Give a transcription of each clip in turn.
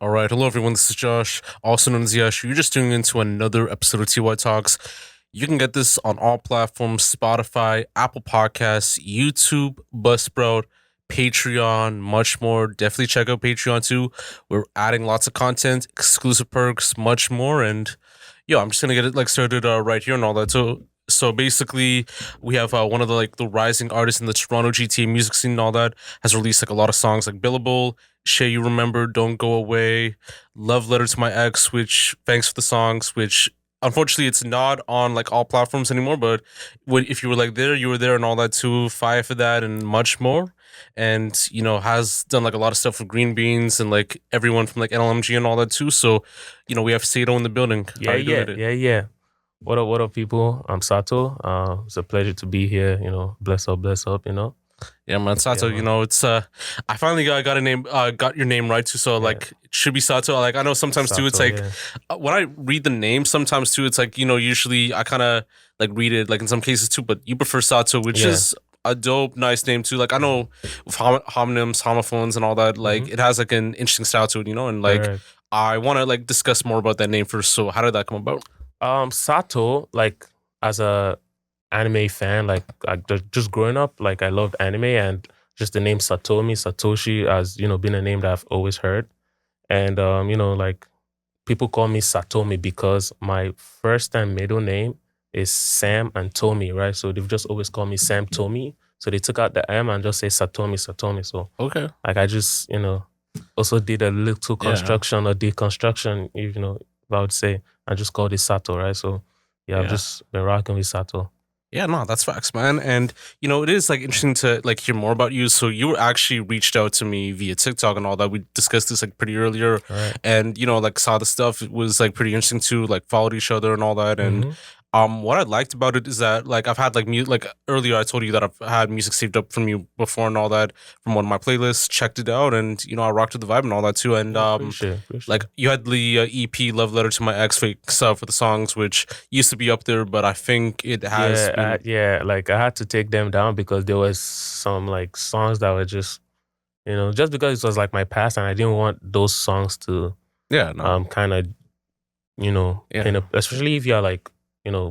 All right, hello everyone. This is Josh, also known as Yashu. You're just tuning into another episode of TLOY Talks. You can get this on all platforms: Spotify, Apple Podcasts, YouTube, Buzzsprout, Patreon, much more. Definitely check out Patreon too. We're adding lots of content, exclusive perks, much more. And I'm just gonna get it started right here and all that. So basically, we have one of the rising artists in the Toronto GTA music scene and all that has released a lot of songs like Billable, Shay You Remember, Don't Go Away, Love Letter to My Ex, which thanks for the songs, which unfortunately it's not on all platforms anymore, but if you were there, you were there and all that too. Fayah Fi Dat and much more. And has done a lot of stuff with Green Beans and everyone from NLMG and all that too. So, we have Sato in the building. How you doing today? Yeah. What up, people? I'm Sato. It's a pleasure to be here. Bless up. Yeah, man, Sato. Yeah, man. It's I finally got a name, got your name right too. So it should be Sato. I know sometimes too. It's when I read the name, sometimes too. It's usually I kind of read it in some cases too. But you prefer Sato, which is a dope, nice name too. I know with homonyms, homophones, and all that. It has an interesting style to it. And Correct. I want to discuss more about that name first. So how did that come about? Sato, as a anime fan, just growing up, I loved anime, and just the name Satoshi has been a name that I've always heard, and people call me Satomi because my first and middle name is Sam and Tomi, right? So they've just always called me Sam Tomi. So they took out the M and just say Satomi. So okay, I just also did a little construction or deconstruction, I would say, I just called it Sato, right? So I've just been rocking with Sato. Yeah, no, that's facts, man. And it is interesting to hear more about you. So you actually reached out to me via TikTok and all that. We discussed this pretty earlier, Right. and saw the stuff. It was pretty interesting too. Followed each other and all that. And what I liked about it is that I've had earlier I told you that I've had music saved up from you before and all that from one of my playlists. Checked it out, and I rocked with the vibe and all that too. And Appreciate. you had the EP "Love Letter to My Ex" for the songs, which used to be up there, but I think it has. I had to take them down because there was some songs that were just just because it was my past, and I didn't want those songs to kind of especially if you're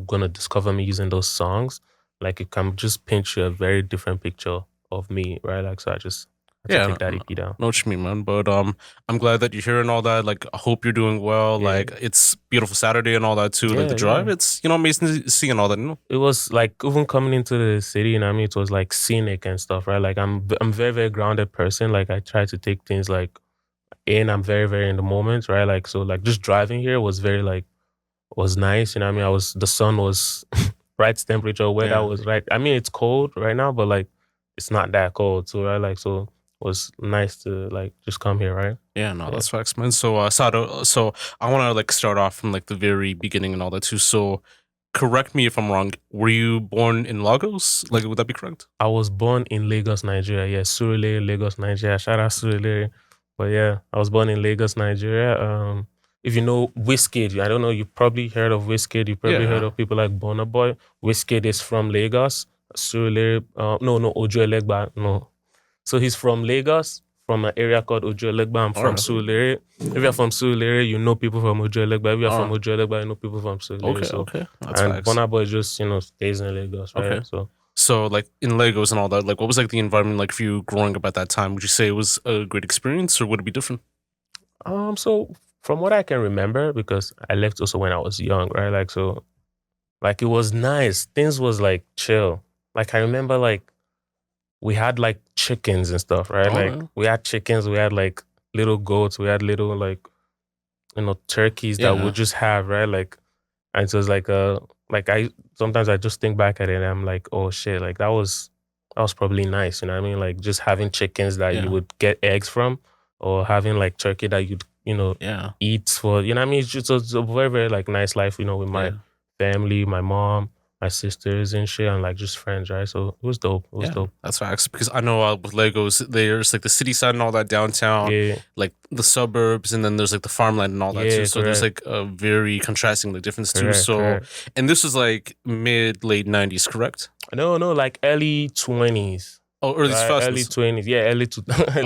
gonna discover me using those songs, it can just paint you a very different picture of me, right? So I just had to take that EP down. Know what you mean, man. But I'm glad that you're here and all that. I hope you're doing well. It's beautiful Saturday and all that too. The drive, it's amazing to see and all that. It was even coming into the city, it was scenic and stuff, right? I'm very, very grounded person. I try to take things I'm very, very in the moment, right? So just driving here was very was nice. The sun was right temperature, weather was right. It's cold right now, but it's not that cold too, right? So it was nice to just come here, right? Yeah, no, that's facts, man. So Sato, so I want to start off from the very beginning and all that too. So correct me if I'm wrong. Were you born in Lagos? Would that be correct? I was born in Lagos, Nigeria. Yeah, Surulere, Lagos, Nigeria. Shout out Surulere. But yeah, I was born in Lagos, Nigeria. If you know Wizkid, I don't know, you probably heard of Wizkid. You probably heard of people like Burna Boy. Wizkid is from Lagos. Surulere, no, Ojo Elegba, no. So he's from Lagos, from an area called Ojo Elegba. I'm from Surulere. If you're from Surulere, you know people from Ojo Elegba. If you're from Ojo Elegba, you know people from Surulere. Okay. That's and Burna Boy just, stays in Lagos, right? Okay. So in Lagos and all that, what was the environment for you growing up at that time? Would you say it was a great experience or would it be different? So from what I can remember, because I left also when I was young, right? So it was nice. Things was chill. I remember we had chickens and stuff, right? We had chickens, we had little goats, we had little turkeys that we'd just have, right? And it was I sometimes I just think back at it and I'm like, oh shit, that was probably nice, you know what I mean? Just having chickens that you would get eggs from, or having turkey that you'd eat for, you know what I mean? It's just a very, very nice life, with my family, my mom, my sisters and shit, and just friends, right? So it was dope. It was dope. That's facts. Because I know with Lagos, there's the city side and all that downtown, the suburbs, and then there's the farmland and all that too. So there's a very contrasting difference too. And this was mid late 90s, correct? No, early 20s. Oh, early right? Early 2000s. 20s, yeah, early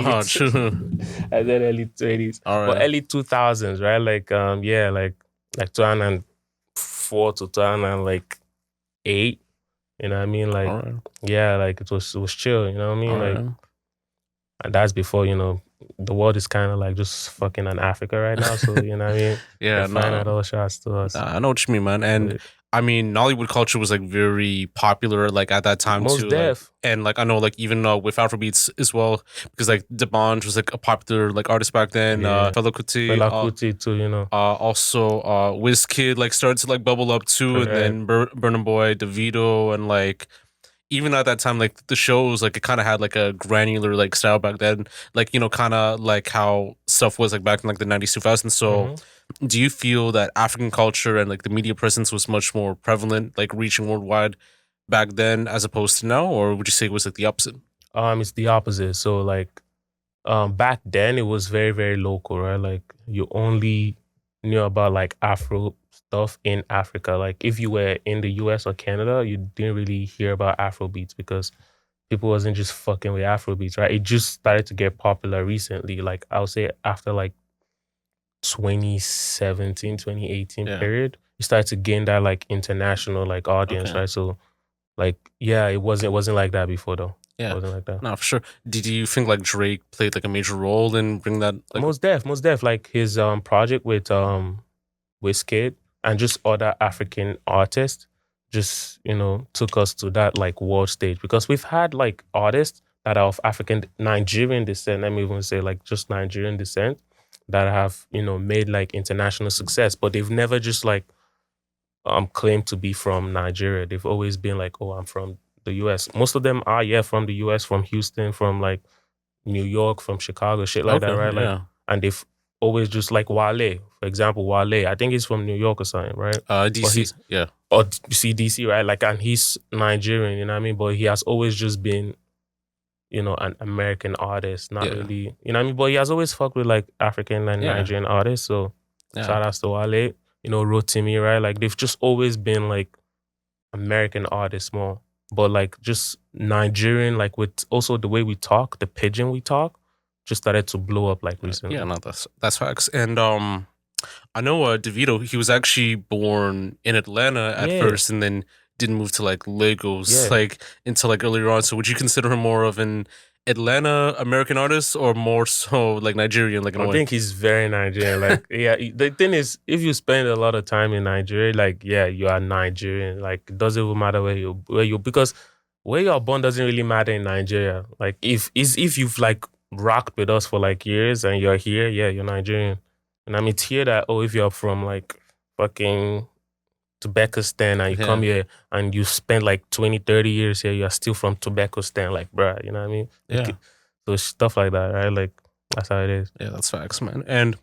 Oh, true. I said early 20s, All but right. early 2000s, right? Like yeah, like 2004 to 2008. You know what I mean? Like All right. yeah, like it was chill. You know what I All mean? Like, right. and that's before the world is kind of like just fucking on Africa right now. So you know what I mean? Yeah, They're firing no. at all shots to us. I know what you mean, man. And But I mean, Nollywood culture was like very popular, like at that time most too. Like, deaf, and like I know, like even with Afrobeats as well, because like D'banj was like a popular like artist back then. yeah. Fela Kuti, Fela Kuti too, also Wizkid like started to like bubble up too, and correct. then Burna Boy, Davido, and like even at that time, like the shows, like it kind of had like a granular like style back then, like kind of like how stuff was like back in like the 90s, 2000s. So, hmm do you feel that African culture and like the media presence was much more prevalent, like reaching worldwide back then as opposed to now, or would you say it was like the opposite? It's the opposite. So like back then it was very, very local, right? Like you only knew about like Afro stuff in Africa. Like if you were in the US or Canada, you didn't really hear about Afro beats because people wasn't just fucking with Afro beats, right? It just started to get popular recently. Like I would say after like 2017, 2018 Yeah. period, you started to gain that like international like audience, Okay. right? So like yeah, it wasn't like that before though. It Yeah. wasn't like that. No, for sure. Did you think like Drake played like a major role in bringing that like? Most def. Like his project with Wizkid and just other African artists just, took us to that like world stage because we've had like artists that are of African Nigerian descent, let me even say like just Nigerian descent that have, made like international success, but they've never just like claimed to be from Nigeria. They've always been like, oh, I'm from the US. Most of them are, yeah, from the US, from Houston, from like New York, from Chicago, shit like that, Okay. right? Like, Yeah. and they've always just like Wale, for example, Wale. I think he's from New York or something, right? But DC. he's Yeah. or CDC, right? Like, and he's Nigerian, you know what I mean? But he has always just been, an American artist, not Yeah. really, you know what I mean? But he has always fucked with like African and Yeah. Nigerian artists. So Yeah. shout outs to Wale, Rotimi, right? Like they've just always been like American artists more. But like just Nigerian, like with also the way we talk, the pidgin we talk, just started to blow up like recently. Yeah, no, that's facts. And I know DeVito, he was actually born in Atlanta at Yeah. first and then didn't move to like Lagos Yeah. like until like earlier on. So would you consider him more of an Atlanta American artist or more so like Nigerian, like in a I way? think he's very Nigerian. Like, yeah, the thing is, if you spend a lot of time in Nigeria, like, yeah, you are Nigerian. Like, it doesn't even matter where you because where you're born doesn't really matter in Nigeria. Like, if you've like rocked with us for like years and you're here, yeah, you're Nigerian. And I mean, it's here that if you're from like fucking Tobacostan and you Yeah. come here and you spend like 20, 30 years here, you're still from Tobacostan, like, bruh, you know what I mean? Yeah. So stuff like that, right? Like, that's how it is. Yeah, that's facts, man. And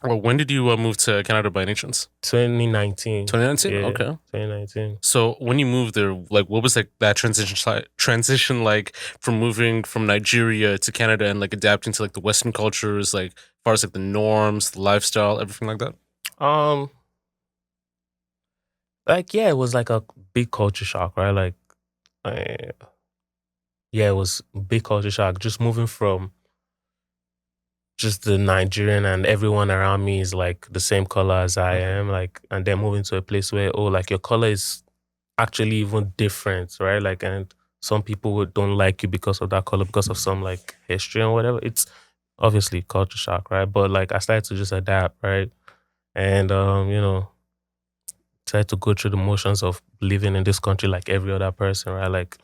well, when did you move to Canada by any chance? 2019. 2019? Yeah, Okay. 2019. So when you moved there, like what was like that transition like from moving from Nigeria to Canada and like adapting to like the Western cultures, like as far as like the norms, the lifestyle, everything like that? Like yeah, it was like a big culture shock, right? Like, yeah, it was a big culture shock. Just moving from just the Nigerian and everyone around me is like the same color as I am, like, and then moving to a place where like your color is actually even different, right? Like, and some people don't like you because of that color, because of some like history and whatever. It's obviously culture shock, right? But like I started to just adapt, right? And tried to go through the motions of living in this country like every other person, right? Like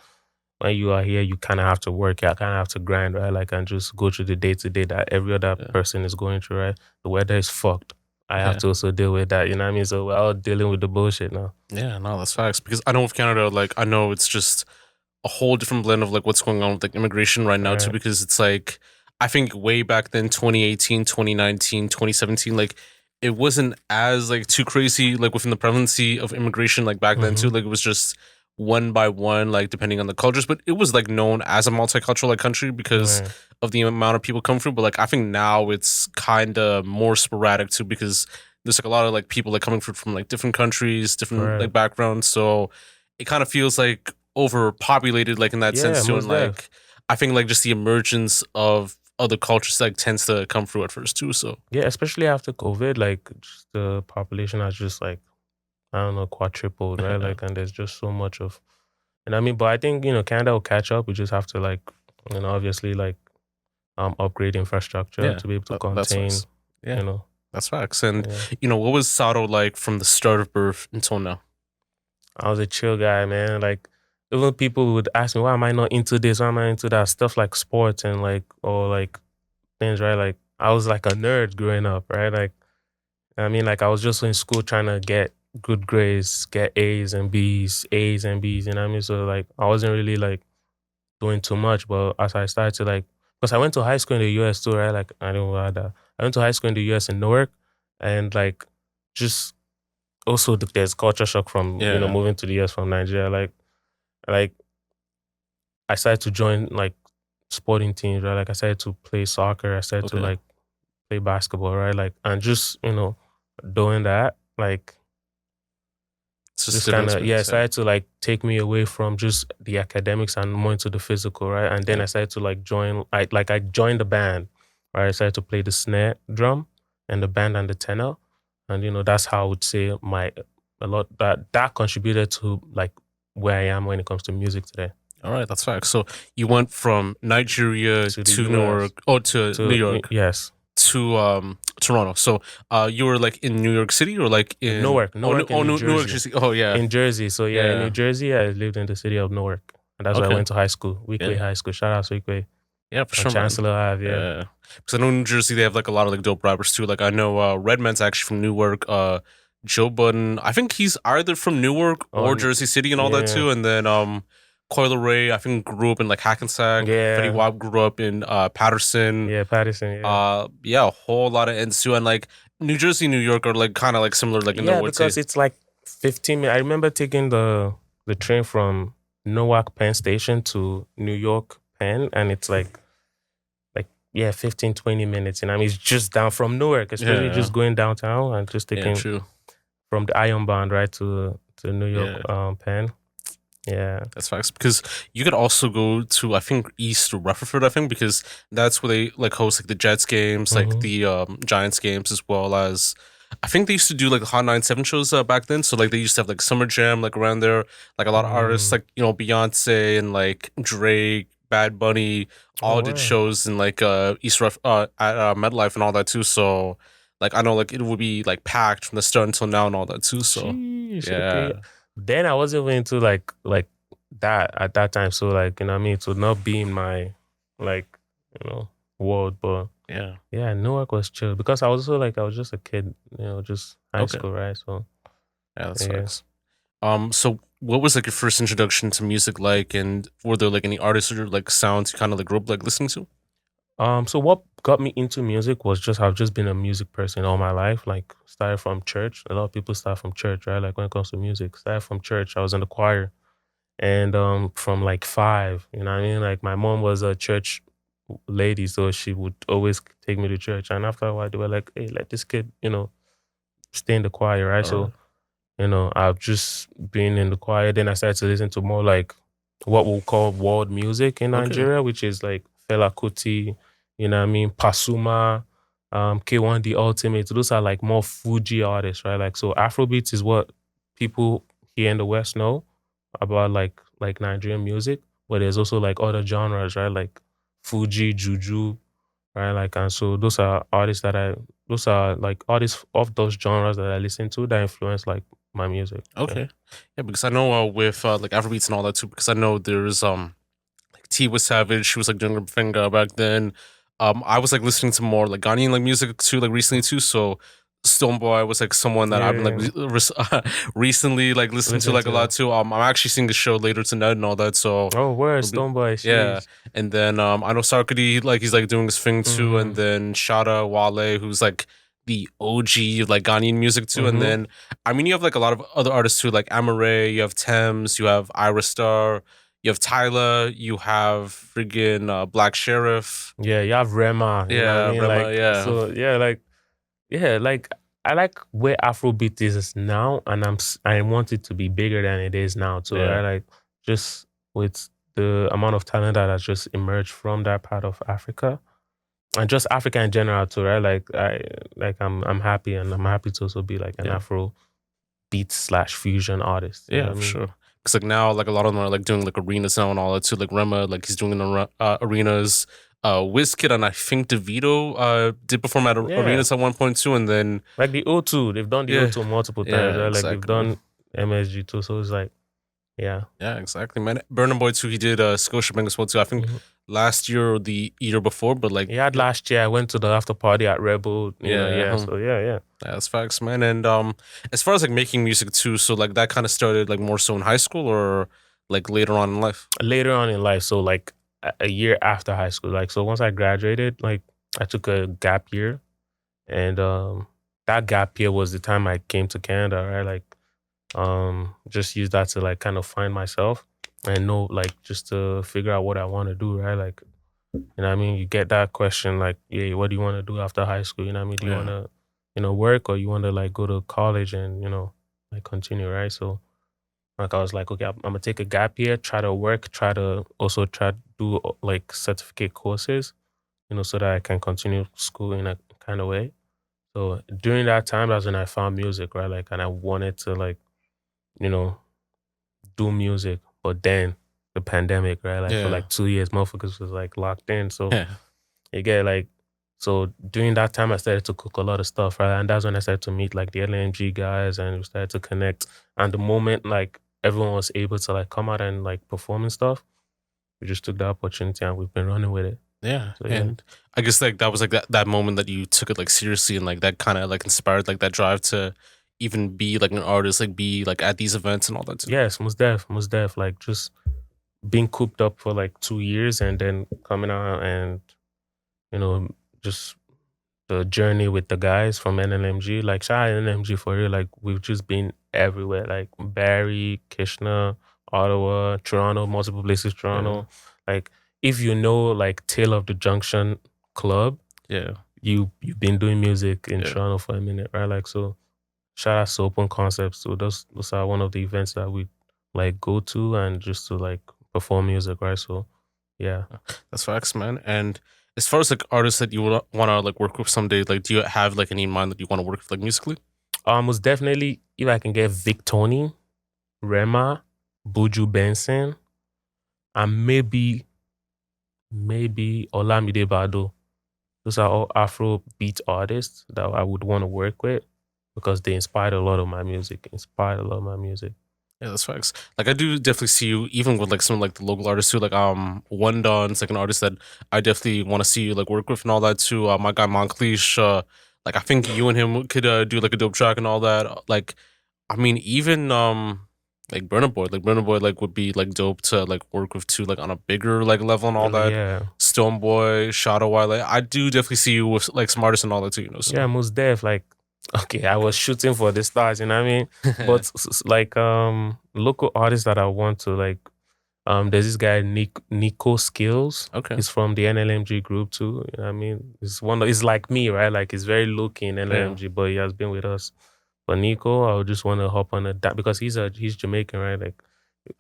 when you are here, you kind of have to work, you kind of have to grind, right? Like, and just go through the day to day that every other person is going through, right? The weather is fucked. I have to also deal with that, you know what I mean? So we're all dealing with the bullshit now. Yeah, no, that's facts. Because I know with Canada, like I know it's just a whole different blend of like what's going on with like immigration right now too, Right. because it's like I think way back then 2018, 2019, 2017, like it wasn't as like too crazy like within the prevalency of immigration like back then too. Like it was just one by one, like depending on the cultures, but it was like known as a multicultural like country because Right. of the amount of people come through. But like I think now it's kind of more sporadic too because there's like a lot of like people like coming through from like different countries, different Right. like backgrounds. So it kind of feels like overpopulated like in that Yeah, sense too. most And like I think like just the emergence of other cultures like tends to come through at first too. So Yeah, especially after COVID, like just the population has just like, I don't know, quadrupled, right? yeah, Like, and there's just so much of, and I mean, but I think, Canada will catch up. We just have to like, obviously like upgrade infrastructure yeah, to be able to that's contain, facts. Yeah, you know, that's facts. And yeah. what was Sato like from the start of birth until now? I was a chill guy, man. Like, even people would ask me, why am I not into this? Why am I into that? Stuff like sports and like, or like things, right? Like, I was like a nerd growing up, right? Like, I mean, like, I was just in school trying to get good grades, get A's and B's, A's and B's, you know what I mean? So, like, I wasn't really like doing too much. But as I started to like, because I went to high school in the US too, right? Like, I don't know that. I went to high school in the US in Newark, and like, just also there's culture shock from, Yeah. moving to the US from Nigeria. Like I started to join like sporting teams, right? Like I started to play soccer, I started to Okay. like play basketball, right? Like, and just, doing that, like It's just different kind of, yeah, it experience. Yeah. started to like take me away from just the academics and more into the physical, right? And then Yeah. I started to like I joined the band, right? I started to play the snare drum and the band and the tenor. And that's how I would say a lot that contributed to like where I am when it comes to music today. All right, that's facts. So you went from Nigeria To the to US, Newark, or to New York, yes. to Toronto. So you were like in New York City or like in Newark in New Newark Jersey. City. Oh yeah, In Jersey. So yeah, in New yeah. Jersey, I lived in the city of Newark. And that's where I Okay, went to high school, Weekley yeah, High School. Shout out to Weekley. yeah, for On sure, man. Chancellor Ave, yeah. Yeah, because I know New Jersey they have like a lot of like dope rappers too. Like I know Redman's actually from Newark. Joe Budden, I think he's either from Newark or On Jersey City and all that yeah. too. And then Coil Ray, I think grew up in like Hackensack. Fetty Yeah. Wap grew up in Patterson. Yeah, Patterson, yeah. Yeah, a whole lot of ends too. And like New Jersey, New York are like kind of like similar, like in the Yeah, would say. because it's like 15 minutes. I remember taking the train from Newark Penn Station to New York Penn, and it's like yeah, 15, 20 minutes. And I mean, it's just down from Newark, especially Yeah, just going downtown and just yeah, taking true. from the Iron Band right to New York Yeah, Penn. Yeah. that's facts. Because you could also go to I think East Rutherford, I think, because that's where they like host like the Jets games, like Mm-hmm. the Giants games, as well as I think they used to do like the Hot 97 shows back then. So like they used to have like Summer Jam like around there, like a lot of artists like Beyonce and like Drake, Bad Bunny, Oh, all did wow. shows in like at MetLife and all that too. So like I know like it would be like packed from the start until now and all that too. So Sheesh, okay. yeah, Then I wasn't even into like that at that time. So like, what I mean, to not be in my like, world. But yeah. yeah, Newark was chill because I was also like I was just a kid, just high Okay, school, right? So yeah, that yeah. sucks. So what was like your first introduction to music like, and were there like any artists or like sounds you kind of like grew up like listening to? So what got me into music was just I've just been a music person all my life. Like started from church. A lot of people start from church, right? Like when it comes to music, started from church. I was in the choir, and from like 5, you know what I mean. Like my mom was a church lady, so she would always take me to church. And after a while, they were like, "Hey, let this kid, stay in the choir, right?" Or So I've just been in the choir. Then I started to listen to more like what we'll call world music in okay, Nigeria, which is like Fela Kuti, you know what I mean, Pasuma, K1 The Ultimate. Those are like more Fuji artists, right? Like so Afrobeats is what people here in the West know about like Nigerian music, but there's also like other genres, right? Like Fuji, Juju, right? Like, and so those are like artists of those genres that I listen to that influence like my music. Yeah. okay, yeah, because I know with like Afrobeats and all that too. Because I know there's like T was Savage, she was like doing her thing back then. I was like listening to more like Ghanaian like music too, like recently too. So Stoneboy was like someone that I've been like Yeah. recently like listening to Listen like a lot to too. I'm actually seeing a show later tonight and all that. So oh word it'll be- Stoneboy, yeah, sheesh. and then I know Sarkodie like he's like doing his thing too, and Mm-hmm. then Shada Wale who's like the OG of like Ghanaian music too, and Mm-hmm. then I mean you have like a lot of other artists too, like Amare, you have Thames, you have Ira Star, you have Tyler, you have friggin' Black Sheriff, Yeah, you have Rema, you know what I yeah, mean? Rema, Like yeah, so yeah, like I like where Afrobeat is now, and I want it to be bigger than it is now too, right? yeah, Like just with the amount of talent that has just emerged from that part of Africa. And just Africa in general too, right? I'm happy, and I'm happy to also be like an Afro beat / fusion artist. Yeah, for sure. Because like now, like a lot of them are like doing like arenas now and all that too. Like Rema, like he's doing arenas. Wizkid and I think DeVito did perform at arenas at 1.2, and then like the O2, they've done the O2 multiple times, right? Like they've done MSG too, so it's like, yeah, exactly, man. Burna Boy too, he did Scotiabank as well too. I think last year or the year before, but like he had last year. I went to the after party at Rebel. So yeah, that's facts, man. And as far as like making music too, so like that kind of started like more so in high school or like later on in life. Later on in life, so like a year after high school. Like so, once I graduated, like I took a gap year, and that gap year was the time I came to Canada, right? Like just use that to like kind of find myself and know, like, just to figure out what I want to do, right? Like, you know what I mean? You get that question like, yeah, what do you want to do after high school? You know what I mean? Do you want to, work, or you want to like go to college and, like continue, right? So like I was like, okay, I'm gonna take a gap year, try to work, try to do like certificate courses, so that I can continue school in a kind of way. So during that time, that's when I found music, right? Like, and I wanted to like, do music, but then the pandemic, right? Like for like 2 years, motherfuckers was like locked in. So you get like, so during that time, I started to cook a lot of stuff, right? And that's when I started to meet like the NLMG guys, and we started to connect. And the moment like everyone was able to like come out and like perform and stuff, we just took the opportunity and we've been running with it. Yeah. So, and I guess like that was like that moment that you took it like seriously, and like that kind of like inspired like that drive to even be like an artist, like be like at these events and all that too. Yes, most def. Like just being cooped up for like 2 years and then coming out and, just the journey with the guys from NLMG. Like shout out NLMG for real. Like we've just been everywhere. Like Barrie, Kitchener, Ottawa, Toronto, multiple places, Toronto. Like if you know like Tale of the Junction Club, you've been doing music in Toronto for a minute, right? Like so shout out to Open Concepts. So those are one of the events that we like go to and just to like perform music, right? So yeah. That's facts, man. And as far as like artists that you want to like work with someday, like do you have like any in mind that you want to work with like musically? Most definitely, if I can get Vic Tony, Rema, Buju Benson, and maybe Olamide Bado. Those are all Afro beat artists that I would want to work with because they inspired a lot of my music. Yeah, that's facts. Like I do definitely see you even with like some like the local artists too. Like One Don's like an artist that I definitely want to see you like work with and all that too. My guy Moncleish, like I think you and him could do like a dope track and all that. Like I mean even like Burna Boy like would be like dope to like work with too, like on a bigger like level and all that. Yeah. Stonebwoy, Shadow Wild. Like, I do definitely see you with like some artists and all that too. So. Yeah, most def. Like okay, I was shooting for the stars, you know what I mean? But like local artists that I want to like there's this guy Nico Skills. Okay. He's from the NLMG group too. You know what I mean? He's like me, right? Like he's very low-key in NLMG, but he has been with us. But Nico, I would just want to hop on because he's Jamaican, right? Like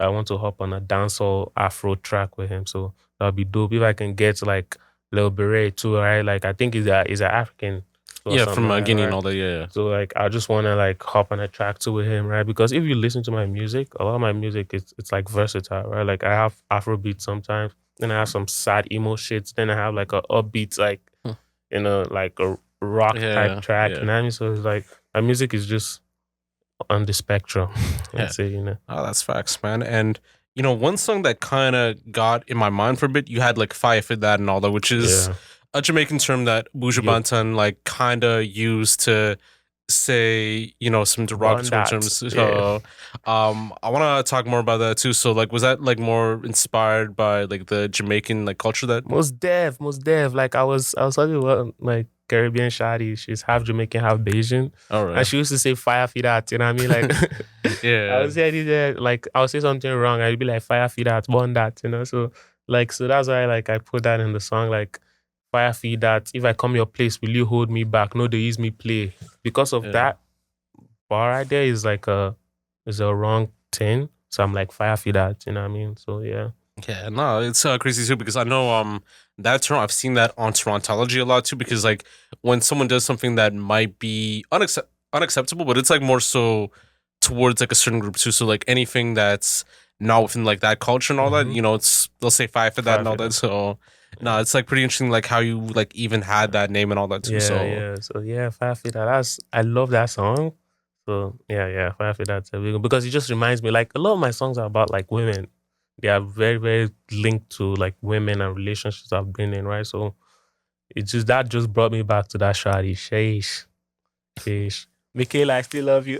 I want to hop on a dancehall Afro track with him. So that'd be dope. If I can get like Lil Beret too, right? Like I think he's an African. From Guinea and all that, yeah. So like I just want to like hop on a track too with him, right? Because if you listen to my music, a lot of my music it's like versatile, right? Like I have Afrobeat sometimes, then I have some sad emo shits, then I have like a upbeat like like a rock type track, you know what I mean? So it's like my music is just on the spectrum. Let's say, Oh, that's facts, man. And one song that kind of got in my mind for a bit, you had like Fayah Fi Dat and all that, which is a Jamaican term that Buju Banton like kind of used to say, some derogatory terms. So, I want to talk more about that too. So, like, was that like more inspired by like the Jamaican like culture that? Most deaf. Like, I was talking about like Caribbean shawty. She's half Jamaican, half Bayesian. All right. And she used to say Fayah Fi Dat. You know what I mean? Like, yeah. I would say like I'll say something wrong. I'd be like Fayah Fi Dat, born that. So like so that's why like I put that in the song like. Fayah Fi Dat, if I come your place, will you hold me back? No, they use me play. Because of that bar right there is like a wrong thing. So I'm like Fayah Fi Dat, you know what I mean? So yeah. Yeah, no, it's crazy too because I know that term I've seen that on Torontology a lot too because like when someone does something that might be unacceptable, but it's like more so towards like a certain group too. So like anything that's not within like that culture and all that, Mm-hmm. you know, it's they'll say Fayah Fi Dat and Five all for that. that. So no, Yeah. it's like pretty interesting like how you like even had that name and all that too. Yeah, So yeah. So yeah, Fayah Fi Dat. I love that song. So yeah, Fayah Fi Dat because it just reminds me like a lot of my songs are about like women. They are very, very linked to like women and relationships I've been in, right? So it just that just brought me back to that shawty. Sheesh. Michaela, I still love you.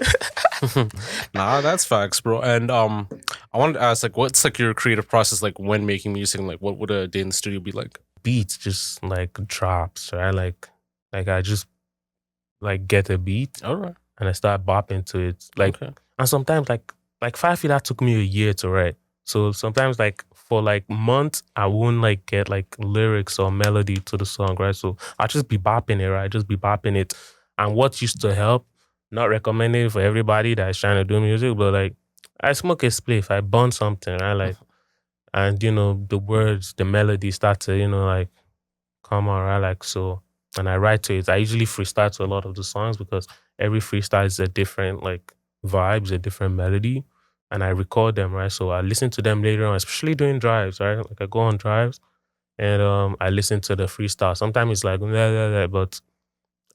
nah, that's facts, bro. And I wanted to ask like what's like your creative process like when making music and like what would a day in the studio be like? Beats just like drops, right? Like I just like get a beat All right. and I start bopping to it. Like Okay. and sometimes like 5 feet that took me a year to write. So sometimes like for like months I won't like get like lyrics or melody to the song, right? So I'll just be bopping it, right? Just be bopping it. And what used to help, not recommended for everybody that is trying to do music, but like I smoke a spliff, I burn something, right? Like and the words, the melody start to, like come on, right? Like so and I write to it. I usually freestyle to a lot of the songs because every freestyle is a different like vibes, a different melody. And I record them, right? So I listen to them later on, especially doing drives, right? Like I go on drives and I listen to the freestyle. Sometimes it's like blah, blah, blah, but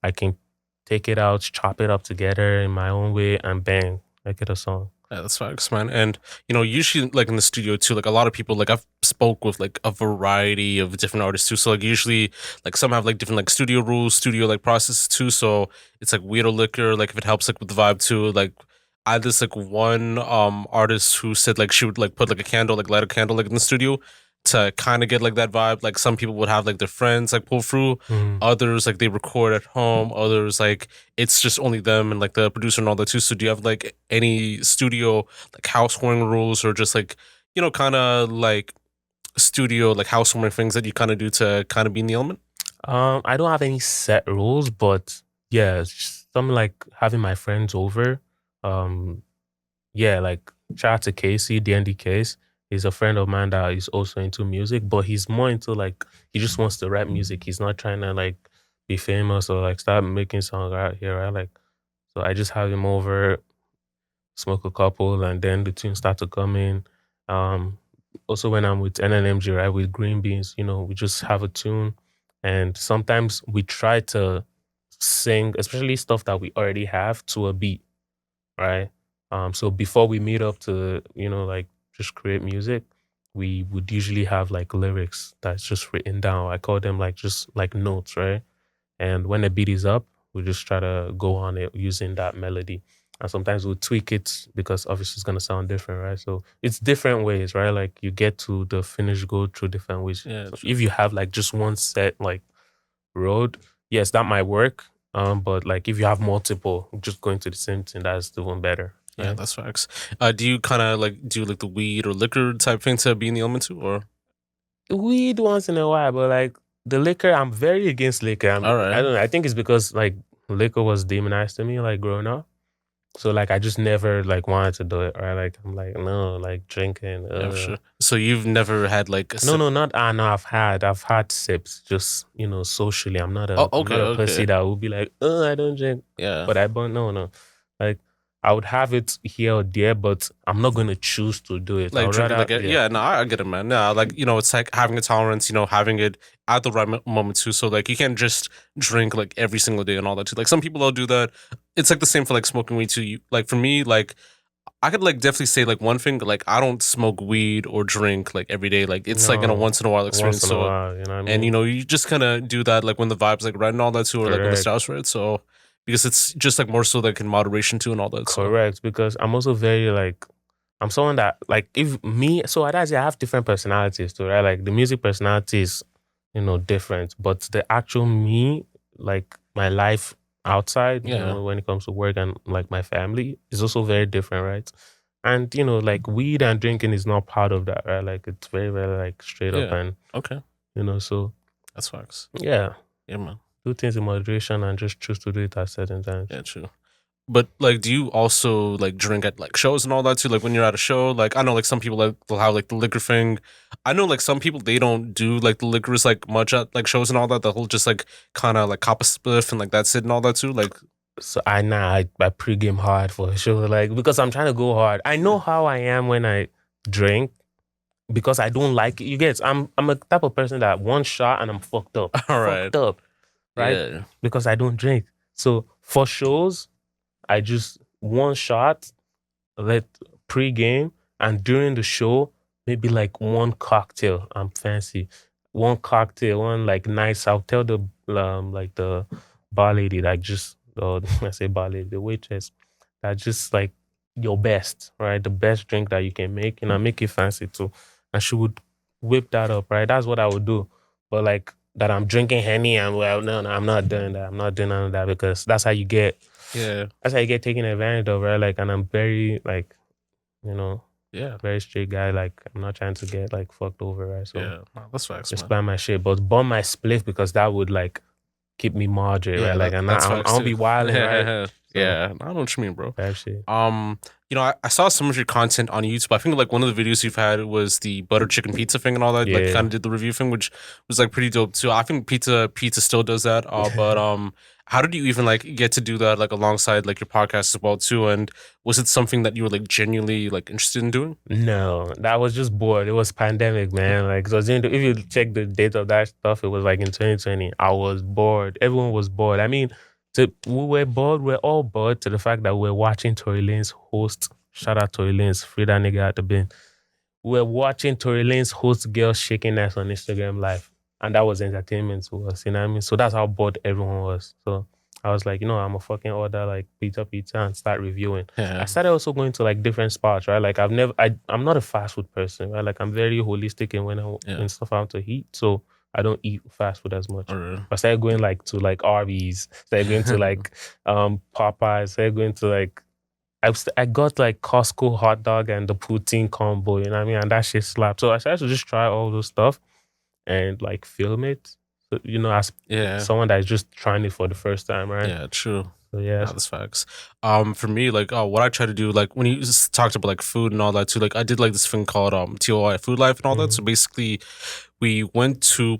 I can take it out, chop it up together in my own way, and bang, I get a song. Yeah, that's facts, man. And usually like in the studio too, like a lot of people like I've spoke with like a variety of different artists too. So like usually like some have like different like studio rules, studio like processes too. So it's like weird or liquor, like if it helps like with the vibe too. Like I had this like one artist who said like she would like put like a candle, like light a candle like in the studio to kind of get like that vibe. Like some people would have like their friends like pull through. Mm. Others like they record at home. Others like it's just only them and like the producer and all that too. So do you have like any studio like housewarming rules or just like kind of like studio like housewarming things that you kind of do to kind of be in the element? I don't have any set rules, but yeah, it's just something like having my friends over. Um, yeah, like shout out to Casey, DND Case. He's a friend of mine that is also into music, but he's more into like he just wants to rap music. He's not trying to like be famous or like start making songs out here, right? Like so I just have him over, smoke a couple, and then the tunes start to come in. Um, Also when I'm with NLMG, right, with Green Beans, we just have a tune, and sometimes we try to sing, especially stuff that we already have, to a beat, right? So before we meet up to, like just create music, we would usually have like lyrics that's just written down. I call them like just like notes, right? And when the beat is up, we just try to go on it using that melody. And sometimes we'll tweak it because obviously it's gonna sound different, right? So it's different ways, right? Like you get to the finished goal through different ways. Yeah, So true. if you have like just one set like road, yes, that might work. But like if you have multiple, just going to the same thing, that's the one better. Yeah, Right? that's facts. Do you kind of like do like the weed or liquor type thing to be in the element too, or Weed once in a while, but like the liquor, I'm very against liquor. all I right? don't know. I think it's because like liquor was demonized to me, like growing up. So like I just never like wanted to do it, right? Like I'm like no, like drinking. Yeah, for sure. So you've never had like a No, sip? no, not no. I've had sips, just socially. I'm not Oh, a I'm okay, not a pussy okay, that would be like, oh, I don't drink, yeah. but I don't. No, no. Like I would have it here or there, but I'm not gonna choose to do it. I Like would drinking rather, like a, yeah. yeah, no, I get it, man. No, like it's like having a tolerance, having it at the right moment too. So like you can't just drink like every single day and all that too. Like some people will do that. It's like the same for like smoking weed too. Like for me, like I could like definitely say like one thing, like I don't smoke weed or drink like every day. Like it's like in a No, once in a while once experience. in a So while, you know what I and mean? you just kind of do that like when the vibes like right and all that too, or like when the Correct. styles right. So because it's just like more so like in moderation too and all that. So Correct, because I'm also very like I'm someone that like if me so I have different personalities too, right? Like the music personality is different, but the actual me, like my life outside, yeah, when it comes to work and like my family is also very different, right? And like weed and drinking is not part of that, right? Like it's very, very like straight up yeah, and okay, so that's facts. yeah, Yeah, man. do things in moderation and just choose to do it at certain times. Yeah, true. But like, do you also like drink at like shows and all that too? Like when you're at a show, like I know like some people like they'll have like the liquor thing. I know like some people they don't do like the liquors like much at like shows and all that. They'll just like kind of like cop a spliff and like that's it and all that too. Like So I pregame hard for a show, like because I'm trying to go hard. I know how I am when I drink because I don't like it. You get I'm a type of person that one shot and I'm fucked up. all right, Fucked up, right? yeah, Because I don't drink. So for shows, I just one shot, let pre-game, and during the show, maybe like one cocktail. I'm fancy. One cocktail, one like nice. I'll tell the like the bar lady, like just I say bar lady, the waitress, that just like your best, right? The best drink that you can make, and I make it fancy too. And she would whip that up, right? That's what I would do. But like that I'm drinking Henny and well, no, I'm not doing that. I'm not doing none of that because that's how you get yeah, taken advantage of, right? Like, and I'm very like, you know, yeah, very straight guy. Like, I'm not trying to get like fucked over, right? So yeah. No, that's facts, just man. buy my shit, but burn my spliff because that would like keep me moderate, Yeah, right? Like, and that's I facts don't too. be wilding, right? So, Yeah, I know what you mean, bro. that shit. You know, I saw some of your content on YouTube. I think like one of the videos you've had was the butter chicken pizza thing and all that. Like, you Yeah. kind of did the review thing, which was like pretty dope too. I think pizza still does that. But how did you even like get to do that like alongside like your podcast as well too? And was it something that you were like genuinely like interested in doing? No, that was just bored. It was pandemic, man. Like, so if you check the date of that stuff, it was like in 2020. I was bored. Everyone was bored. I mean, we were bored. We're all bored to the fact that we're watching Tory Lanez host. Shout out Tory Lanez, free that nigga at the bin. We're watching Tory Lanez host girls shaking ass on Instagram Live, and that was entertainment to us. You know what I mean? So that's how bored everyone was. So I was like, I'm a fucking order like pizza and start reviewing. Yeah, I started also going to like different spots, right? Like I'm not a fast food person, right? Like I'm very holistic in when stuff I want to eat. So I don't eat fast food as much. I started going like to like Arby's, started going to like Popeyes, started going to like I got like Costco hot dog and the poutine combo, you know what I mean? And that shit slapped. So I started to just try all those stuff and like film it. So, as someone that's just trying it for the first time, right? Yeah, true. So yeah, that's facts. For me, like, what I try to do, like, when you just talked about like food and all that too, like, I did like this thing called TLOY Food Life and all that. So basically, we went to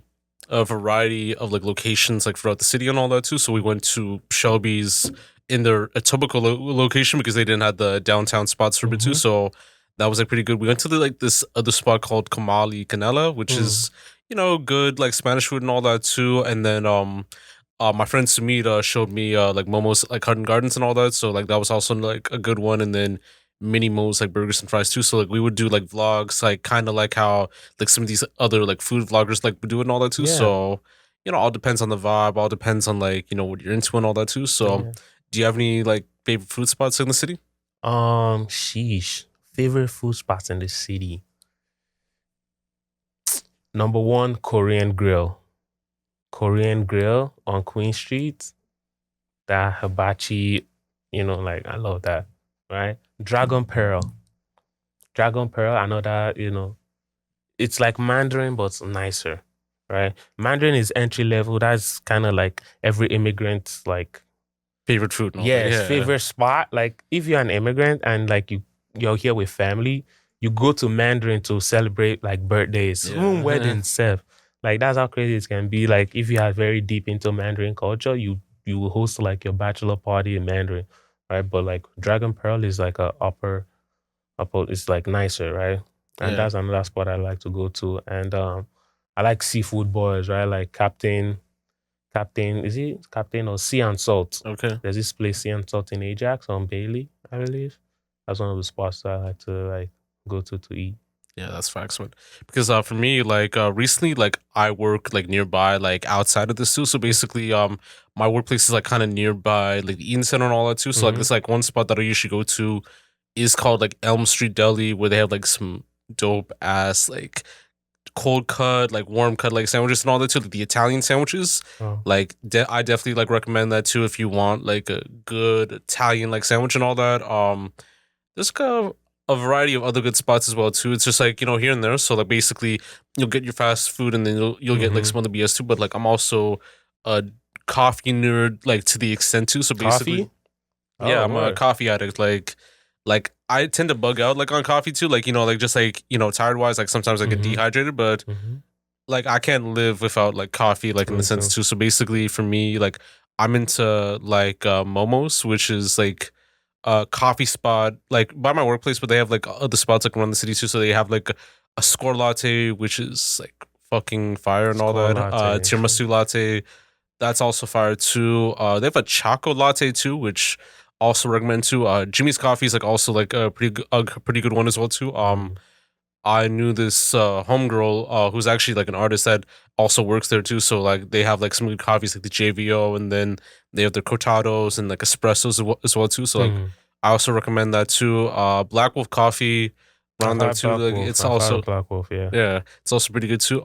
a variety of like locations like throughout the city and all that too. So we went to Shelby's in their Etobicoke location because they didn't have the downtown spots for it too. So that was like pretty good. We went to like this other spot called Kamali Canela, which is good like Spanish food and all that too. And then my friend Sumita showed me like Momo's like Garden Gardens and all that. So like that was also like a good one. And then Mini Mo's like burgers and fries too. So like we would do like vlogs, like kind of like how like some of these other like food vloggers like would do it and all that too. Yeah. So all depends on the vibe, all depends on like what you're into and all that too. So do you have any like favorite food spots in the city? Sheesh. Favorite food spots in the city. Number one, Korean Grill. Korean Grill on Queen Street. That hibachi, like I love that, right? Dragon Pearl. Dragon Pearl, I know that, it's like Mandarin, but nicer, right? Mandarin is entry level. That's kind of like every immigrant's like favorite food. Favorite spot. Like if you're an immigrant and like you're here with family, you go to Mandarin to celebrate like birthdays, even weddings, stuff. Like that's how crazy it can be. Like if you are very deep into Mandarin culture, you will host like your bachelor party in Mandarin, right? But like Dragon Pearl is like a upper, it's like nicer, right? And that's another spot I like to go to. And I like seafood boys, right? Like Captain, is he Captain or Sea and Salt? Okay. There's this place, Sea and Salt in Ajax on Bailey, I believe. That's one of the spots that I like to like go to eat. Yeah, that's facts, man. Because for me, like recently, like I work like nearby, like outside of this too. So basically, my workplace is like kind of nearby, like the Eaton Center and all that too. So like there's like one spot that I usually go to is called like Elm Street Deli, where they have like some dope ass like cold cut, like warm cut, like sandwiches and all that too. Like the Italian sandwiches, like I definitely like recommend that too if you want like a good Italian like sandwich and all that. There's like a variety of other good spots as well too. It's just like here and there. So like basically you'll get your fast food and then you'll get like some other BS too. But like I'm also a coffee nerd like to the extent too. So basically, Yeah, Oh, I'm a word. coffee addict. Like I tend to bug out like on coffee too. Like like just like tired wise. Like sometimes I get Mm-hmm. dehydrated, but Mm-hmm. like I can't live without like coffee. Like in the Makes sense too. sense. So basically, for me, like I'm into like Momos, which is like a coffee spot like by my workplace, but they have like other spots like around the city too. So they have like a score latte, which is like fucking fire and all Score that. latte. Tiramisu latte, that's also fire too. They have a choco latte too, which also recommend too. Jimmy's Coffee is like also like a pretty good one as well too. Mm. I knew this homegirl who's actually like an artist that also works there too. So like they have like some good coffees like the JVO, and then they have their cortados and like espressos as well too. So like Mm. I also recommend that too. Black Wolf Coffee around I've there had too. Black Like Wolf. it's I've also had Black Wolf. Yeah. yeah, it's also pretty good too.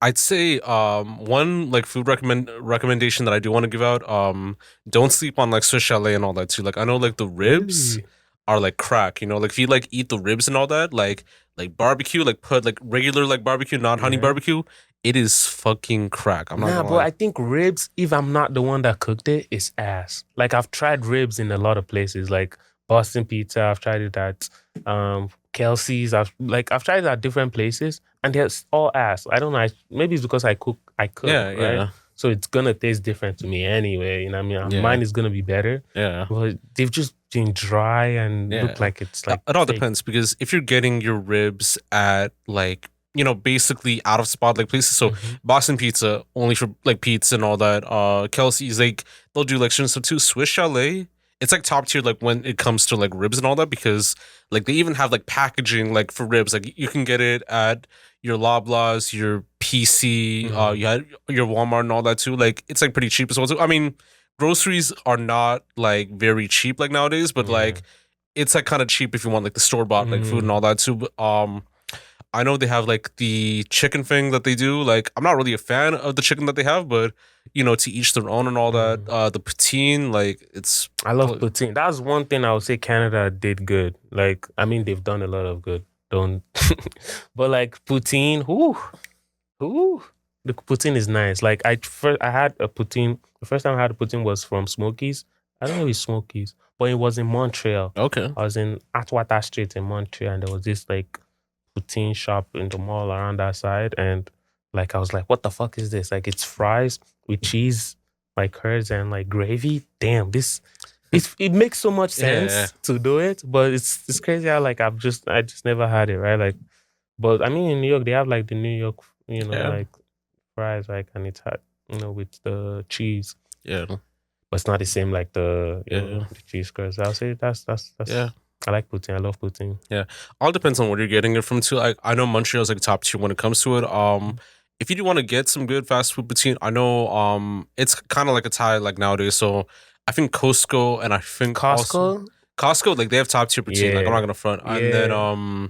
I'd say one like food recommendation that I do want to give out, don't sleep on like Swiss chalet and all that too. Like I know like the ribs Really? are like crack, like if you like eat the ribs and all that, like barbecue, like put like regular like barbecue, not honey Yeah. barbecue, it is fucking crack. I'm not Nah, gonna bro. lie. I think ribs, if I'm not the one that cooked it, is ass. Like I've tried ribs in a lot of places, like Boston Pizza. I've tried it at Kelsey's. I've tried it at different places, and they're all ass. I don't know. Maybe it's because I Yeah, cook, right? yeah, So it's gonna taste different to me anyway. You know what I mean? yeah, Mine is gonna be better, yeah. but they've just been dry and look Yeah. like it's like It all fake. depends because if you're getting your ribs at like, basically out of spot like places. So Mhm. Boston Pizza, only for like pizza and all that. Kelsey's like they'll do like certain stuff too. Swiss Chalet, it's like top tier like when it comes to like ribs and all that because like they even have like packaging like for ribs. Like you can get it at your Loblaws, your PC, Mm. you had your Walmart and all that too. Like it's like pretty cheap as well too. I mean, groceries are not like very cheap like nowadays, but Yeah. like it's like kind of cheap if you want like the store bought like food and all Mm. that too. But, I know they have like the chicken thing that they do. Like I'm not really a fan of the chicken that they have, but to each their own and all that. Mm. The poutine, like it's I love poutine. That's one thing I would say Canada did good. Like, I mean, they've done a lot of good. Don't, but like poutine, the poutine is nice. Like I had a poutine. The first time I had a poutine was from Smokies. I don't know if it's Smokies, but it was in Montreal. okay. I was in Atwater Street in Montreal, and there was this like poutine shop in the mall around that side, and like I was like, what the fuck is this? Like it's fries with cheese, like curds and like gravy. Damn, it makes so much Yeah, sense to do it, but it's crazy how like I just never had it, right? Like, but I mean in New York they have like the New York, yeah, like fries, like, and it's hot, with the cheese, yeah, but it's not the same like the yeah, the cheese curds. I'll say that's yeah. I like poutine. I love poutine. Yeah, all depends on where you're getting it from too. Like I know Montreal's like top tier when it comes to it. If you do want to get some good fast food poutine, I know it's kind of like a tie like nowadays. So I think Costco and I think also Costco, Costco like they have top tier poutine. Like I'm not yeah, gonna front. And then yeah,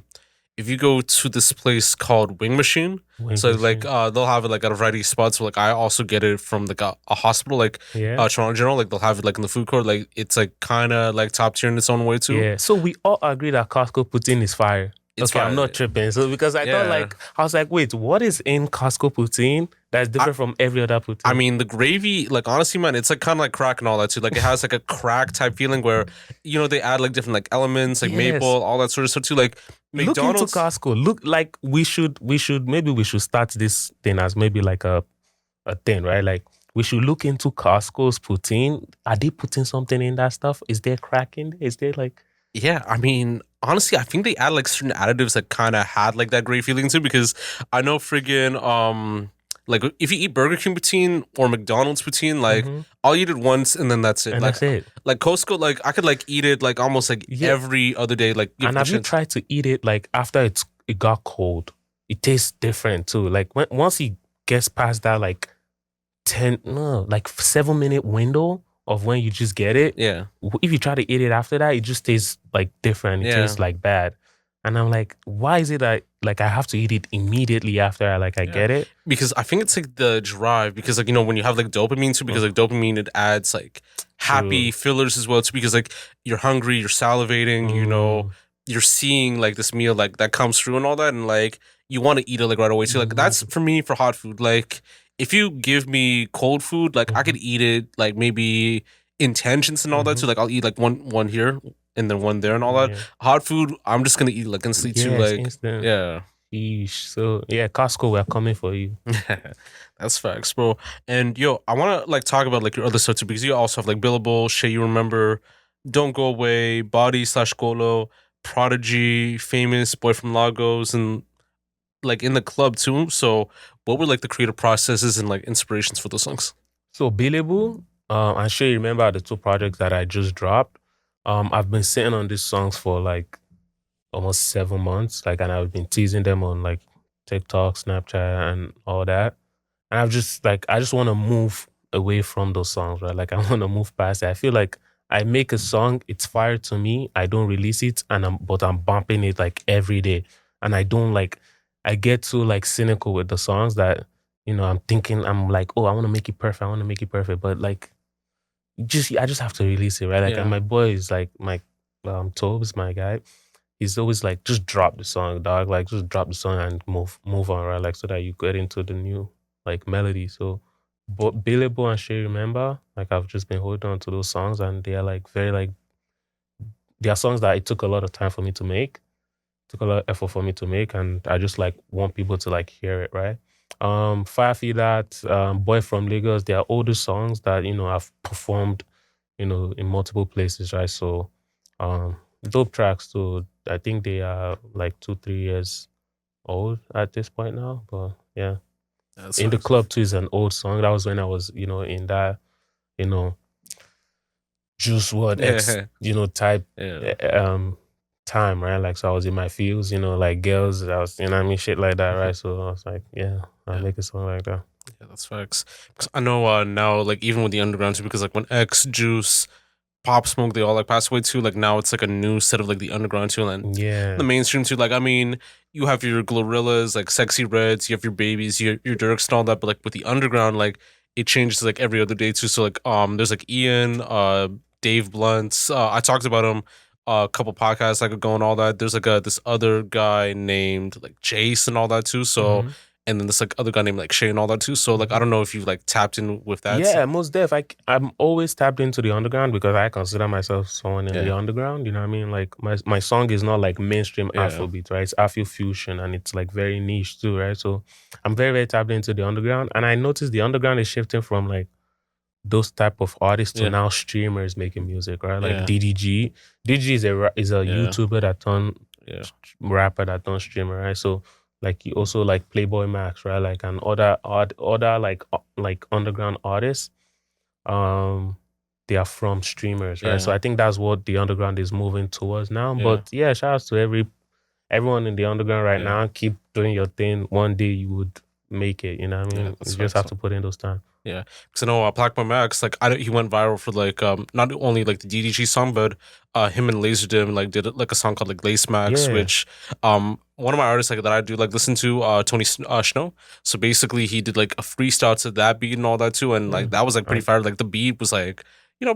if you go to this place called Wing Machine, wing so like machine, they'll have it like at a variety of spots. So like I also get it from like a hospital like yeah. Toronto General. Like they'll have it like in the food court. Like it's like kind of like top tier in its own way too. Yeah, so we all agree that Costco poutine is fire. It's Okay, I'm fire. not tripping. So because I thought Yeah. I was like, wait, what is in Costco poutine that's different from every other poutine? I mean, the gravy, like honestly, man, it's like kind of like crack and all that too. Like it has like a crack type feeling where they add like different like elements, like maple, Yes. all that sort of stuff too. Like Look into McDonald's. Costco. Look like we should maybe we should start this thing as maybe like a thing, right? Like we should look into Costco's poutine. Are they putting something in that stuff? Is there crack in there? Is there like Yeah, I mean, honestly, I think they add like certain additives that kind of had like that great feeling too. Because I know friggin' like if you eat Burger King poutine or McDonald's poutine, like Mhm. I'll eat it once and then that's it. and Like that's it. like Costco, like I could like eat it like almost like Yeah. every other day. Like give And it a have you chance. tried to eat it like after it got cold? It tastes different too. Like once it gets past that like 7-minute window of when you just get it. Yeah, If you try to eat it after that, it just tastes like different. It Yeah. tastes like bad. And I'm like, why is it that like I have to eat it immediately after I get it? because I think it's like the drive because like when you have like dopamine too because like dopamine it adds like happy fillers as well too because like you're hungry, you're salivating, Mm. you're seeing like this meal like that comes through and all that and like you want to eat it like right away too. Like that's for me for hot food. Like if you give me cold food, like I could eat it like maybe in tangents and all that too. Like I'll eat like one here and then one there and all that. Yeah. Hot food, I'm just gonna eat like instantly too. Yes, Like instant. yeah. Sheesh. So yeah, Costco, we're coming for you. That's facts, bro. And yo, I wanna like talk about like your other stuff too, because you also have like Billable, Shay You Remember, Don't Go Away, Body slash Golo, Prodigy, Famous, Boy from Lagos, and like in the club too. So what were like the creative processes and like inspirations for those songs? So Billable, I'm sure you remember the two projects that I just dropped. I've been sitting on these songs for like almost 7 months, like, and I've been teasing them on like TikTok, Snapchat, and all that. And I've just like, I just want to move away from those songs, right? Like, I want to move past it. I feel like I make a song, it's fire to me. I don't release it, but I'm bumping it like every day, and I don't like. I get too like cynical with the songs that I'm thinking I'm like, oh, I want to make it perfect. I want to make it perfect, but like, I just have to release it, right? Like, Yeah. and my boy is like my Tobes, my guy. He's always like, just drop the song, dog. Like, just drop the song and move on, right? Like, so that you get into the new like melody. So, but Billable and Shay Remember, like, I've just been holding on to those songs, and they are like very like, they are songs that it took a lot of time for me to make, took a lot of effort for me to make, and I just like want people to like hear it, right? Fayah Fi Dat, Boy from Lagos, they are older songs that I've performed, in multiple places, right? So, dope tracks too. I think they are like 2-3 years old at this point now, but yeah. That's In the facts. Club too is an old song. That was when I was, in that, you know, Juice WRLD X, type Yeah. time, right? Like, so I was in my fields, like girls, I was, what I mean, shit like that, right? So I was like, yeah, I'll Yeah. make a song like that. Yeah, that's facts. Because I know now, like even with the underground too, because like when X, Juice, Pop Smoke, they all like passed away too. Like now it's like a new set of like the underground too, and Yeah. the mainstream too. Like I mean, you have your Glorillaz, like Sexy Reds, you have your Babies, your Dirks and all that. But like with the underground, like it changes like every other day too. So like there's like Ian, Dave Blunt. I talked about him a couple podcasts like ago and all that. There's like this other guy named like Jace and all that too. So and then this like other guy named like Shay and all that too. So like I don't know if you've like tapped in with that. Yeah, most def. I'm always tapped into the underground because I consider myself someone in the underground. You know what I mean? Like my song is not like mainstream Afrobeat, right? It's Afro fusion, and it's like very niche too, right? So I'm very, very tapped into the underground, and I noticed the underground is shifting from like those type of artists to now streamers making music, right? Like DDG. DDG is a YouTuber that turned rapper that turned streamer, right? So like he also like Playboy Max, right? Like and other like underground artists, they are from streamers, right? So I think that's what the underground is moving towards now. But yeah, shout out to everyone in the underground right now. Keep doing your thing. One day you would make it. You know what I mean? You just have to put in those time. Yeah, because I know Black Boy Max, like he went viral for like not only like the DDG song, but him and Laserdisc like did like a song called like Lace Max, which one of my artists like that I do like listen to Tony Snow. So basically he did like a freestyle to that beat and all that too, and like that was like pretty fire. Like the beat was like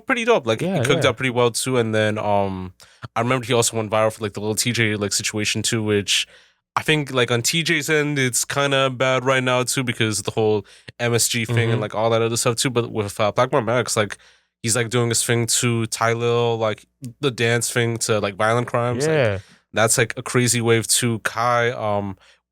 pretty dope. Like he cooked up pretty well too, and then I remember he also went viral for like the little TJ like situation too, which I think like on TJ's end, it's kind of bad right now too because of the whole MSG thing and like all that other stuff too. But with Blackmore Max, like he's like doing his thing to Ty Lil, like the dance thing to like violent crimes. Yeah, like, that's like a crazy wave to Kai.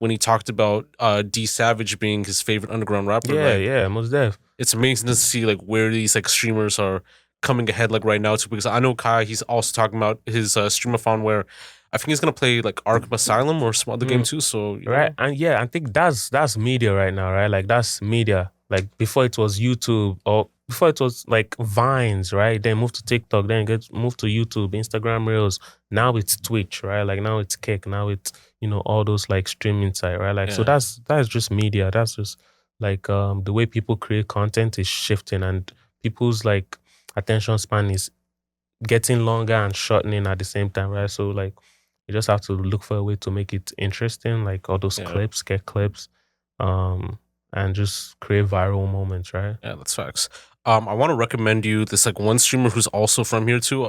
When he talked about D Savage being his favorite underground rapper. Yeah, most def. It's amazing to see like where these like streamers are coming ahead like right now too. Because I know Kai, he's also talking about his streamathon where I think he's gonna play like Arkham Asylum or some other game too. So right, and I think that's media right now, right? Like that's media. Like before it was YouTube or before it was like Vines, right? Then moved to TikTok, then moved to YouTube, Instagram Reels. Now it's Twitch, right? Like now it's Kick, now it's all those like streaming site, right? Like so that's just media. That's just like the way people create content is shifting, and people's like attention span is getting longer and shortening at the same time, right? So like you just have to look for a way to make it interesting, like all those clips, get clips, and just create viral moments, right? Yeah, that's facts. I want to recommend you this like one streamer who's also from here too,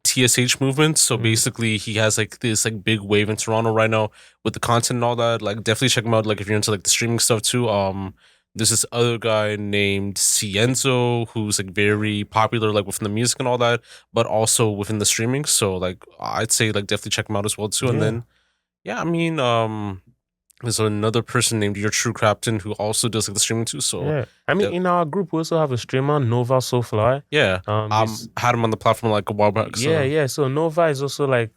TSH Movement. So basically he has like this like big wave in Toronto right now with the content and all that. Like definitely check him out like if you're into like the streaming stuff too. There's this other guy named Cienzo who's like very popular like within the music and all that, but also within the streaming. So like I'd say like definitely check him out as well too. And Yeah. then yeah, I mean there's another person named Your True Captain who also does like the streaming too. So Yeah. I mean, in our group, we also have a streamer, Nova SoFly. yeah, had him on the platform like a while back. So. Yeah. So Nova is also like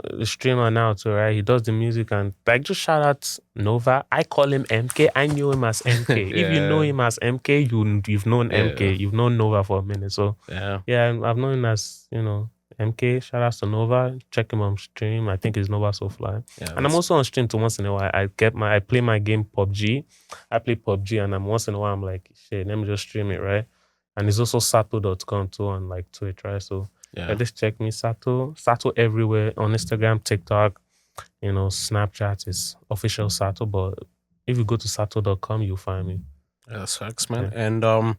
a streamer now too, right? He does the music and like just shout out Nova. I call him MK. I knew him as MK. If you know him as MK, you've known MK. You've known Nova for a minute. So yeah, I've known him as MK. Shout out to Nova. Check him on stream. I think it's Nova SoFly. Yeah, and I'm also on stream to once in a while. I play my game PUBG. I play PUBG and I'm once in a while I'm like, shit, let me just stream it, right? And it's also sato.com too on like Twitch, right? So yeah, just check me, Sato everywhere on Instagram, TikTok, Snapchat is official Sato, but if you go to sato.com, you'll find me. Yeah, that's facts, man. Yeah. And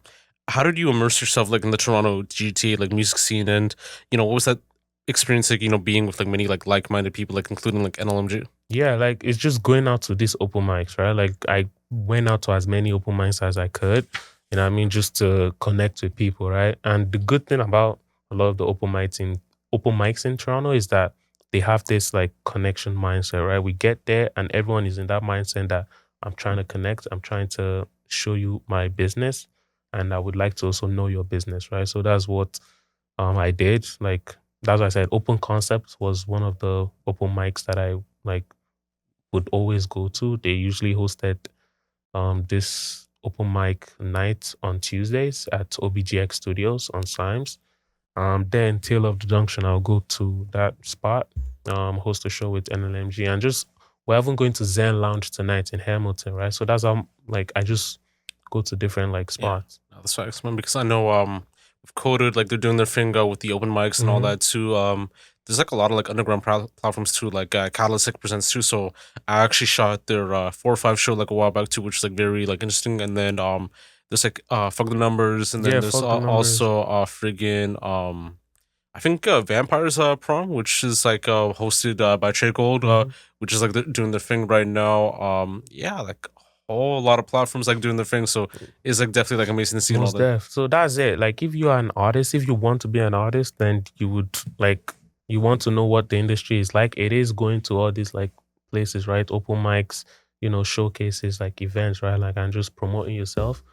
how did you immerse yourself like in the Toronto GTA like music scene, and what was that experience like being with like many like-minded people, like including like NLMG? Yeah, like it's just going out to these open mics, right? Like I went out to as many open mics as I could, you know what I mean, just to connect with people, right? And the good thing about a lot of the open mics in Toronto is that they have this like connection mindset, right? We get there and everyone is in that mindset that I'm trying to connect, I'm trying to show you my business, and I would like to also know your business, right? So that's what I did. Like that's why I said Open Concept was one of the open mics that I like would always go to. They usually hosted this open mic night on Tuesdays at OBGX Studios on Slimes. Then Tail of the Junction, I'll go to that spot, host a show with NLMG, and just we're even going to Zen Lounge tonight in Hamilton, right? So that's how like I just go to different like spots. Yeah, that's facts, man. Because I know with Coded, like they're doing their thing with the open mics and all that too. There's like a lot of like underground platforms too, like Catalytic presents too. So I actually shot their 4 or 5 show like a while back too, which is like very like interesting. And then there's like Fuck the Numbers, and then there's also friggin' I think Vampires Prom, which is like hosted by Trey Gold, which is like doing their thing right now. Yeah, like a whole lot of platforms like doing their thing. So it's like definitely like amazing to see all that. So that's it. Like if you are an artist, if you want to be an artist, then you would like you want to know what the industry is like. It is going to all these like places, right? Open mics, showcases, like events, right? Like and just promoting yourself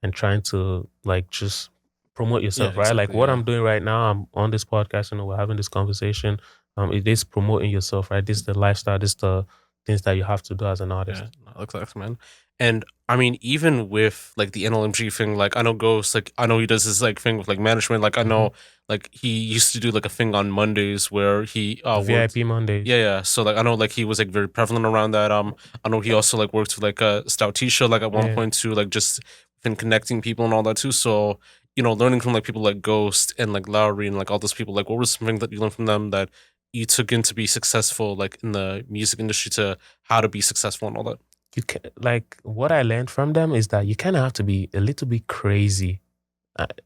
and trying to like just promote yourself, right? Exactly, like what I'm doing right now, I'm on this podcast, we're having this conversation. It is promoting yourself, right? This is the lifestyle, this is the things that you have to do as an artist. Yeah, that looks like, man. And I mean, even with like the NLMG thing, like I know Ghost, like I know he does this like thing with like management. Like I know like he used to do like a thing on Mondays where he VIP Mondays. Yeah. So like I know like he was like very prevalent around that. I know he also like worked with like a Stout T-shirt like at one point too, like just been connecting people and all that too. So learning from like people like Ghost and like Lowry and like all those people, like what was something that you learned from them that you took in to be successful like in the music industry, to how to be successful and all that? You can, like what I learned from them is that you kind of have to be a little bit crazy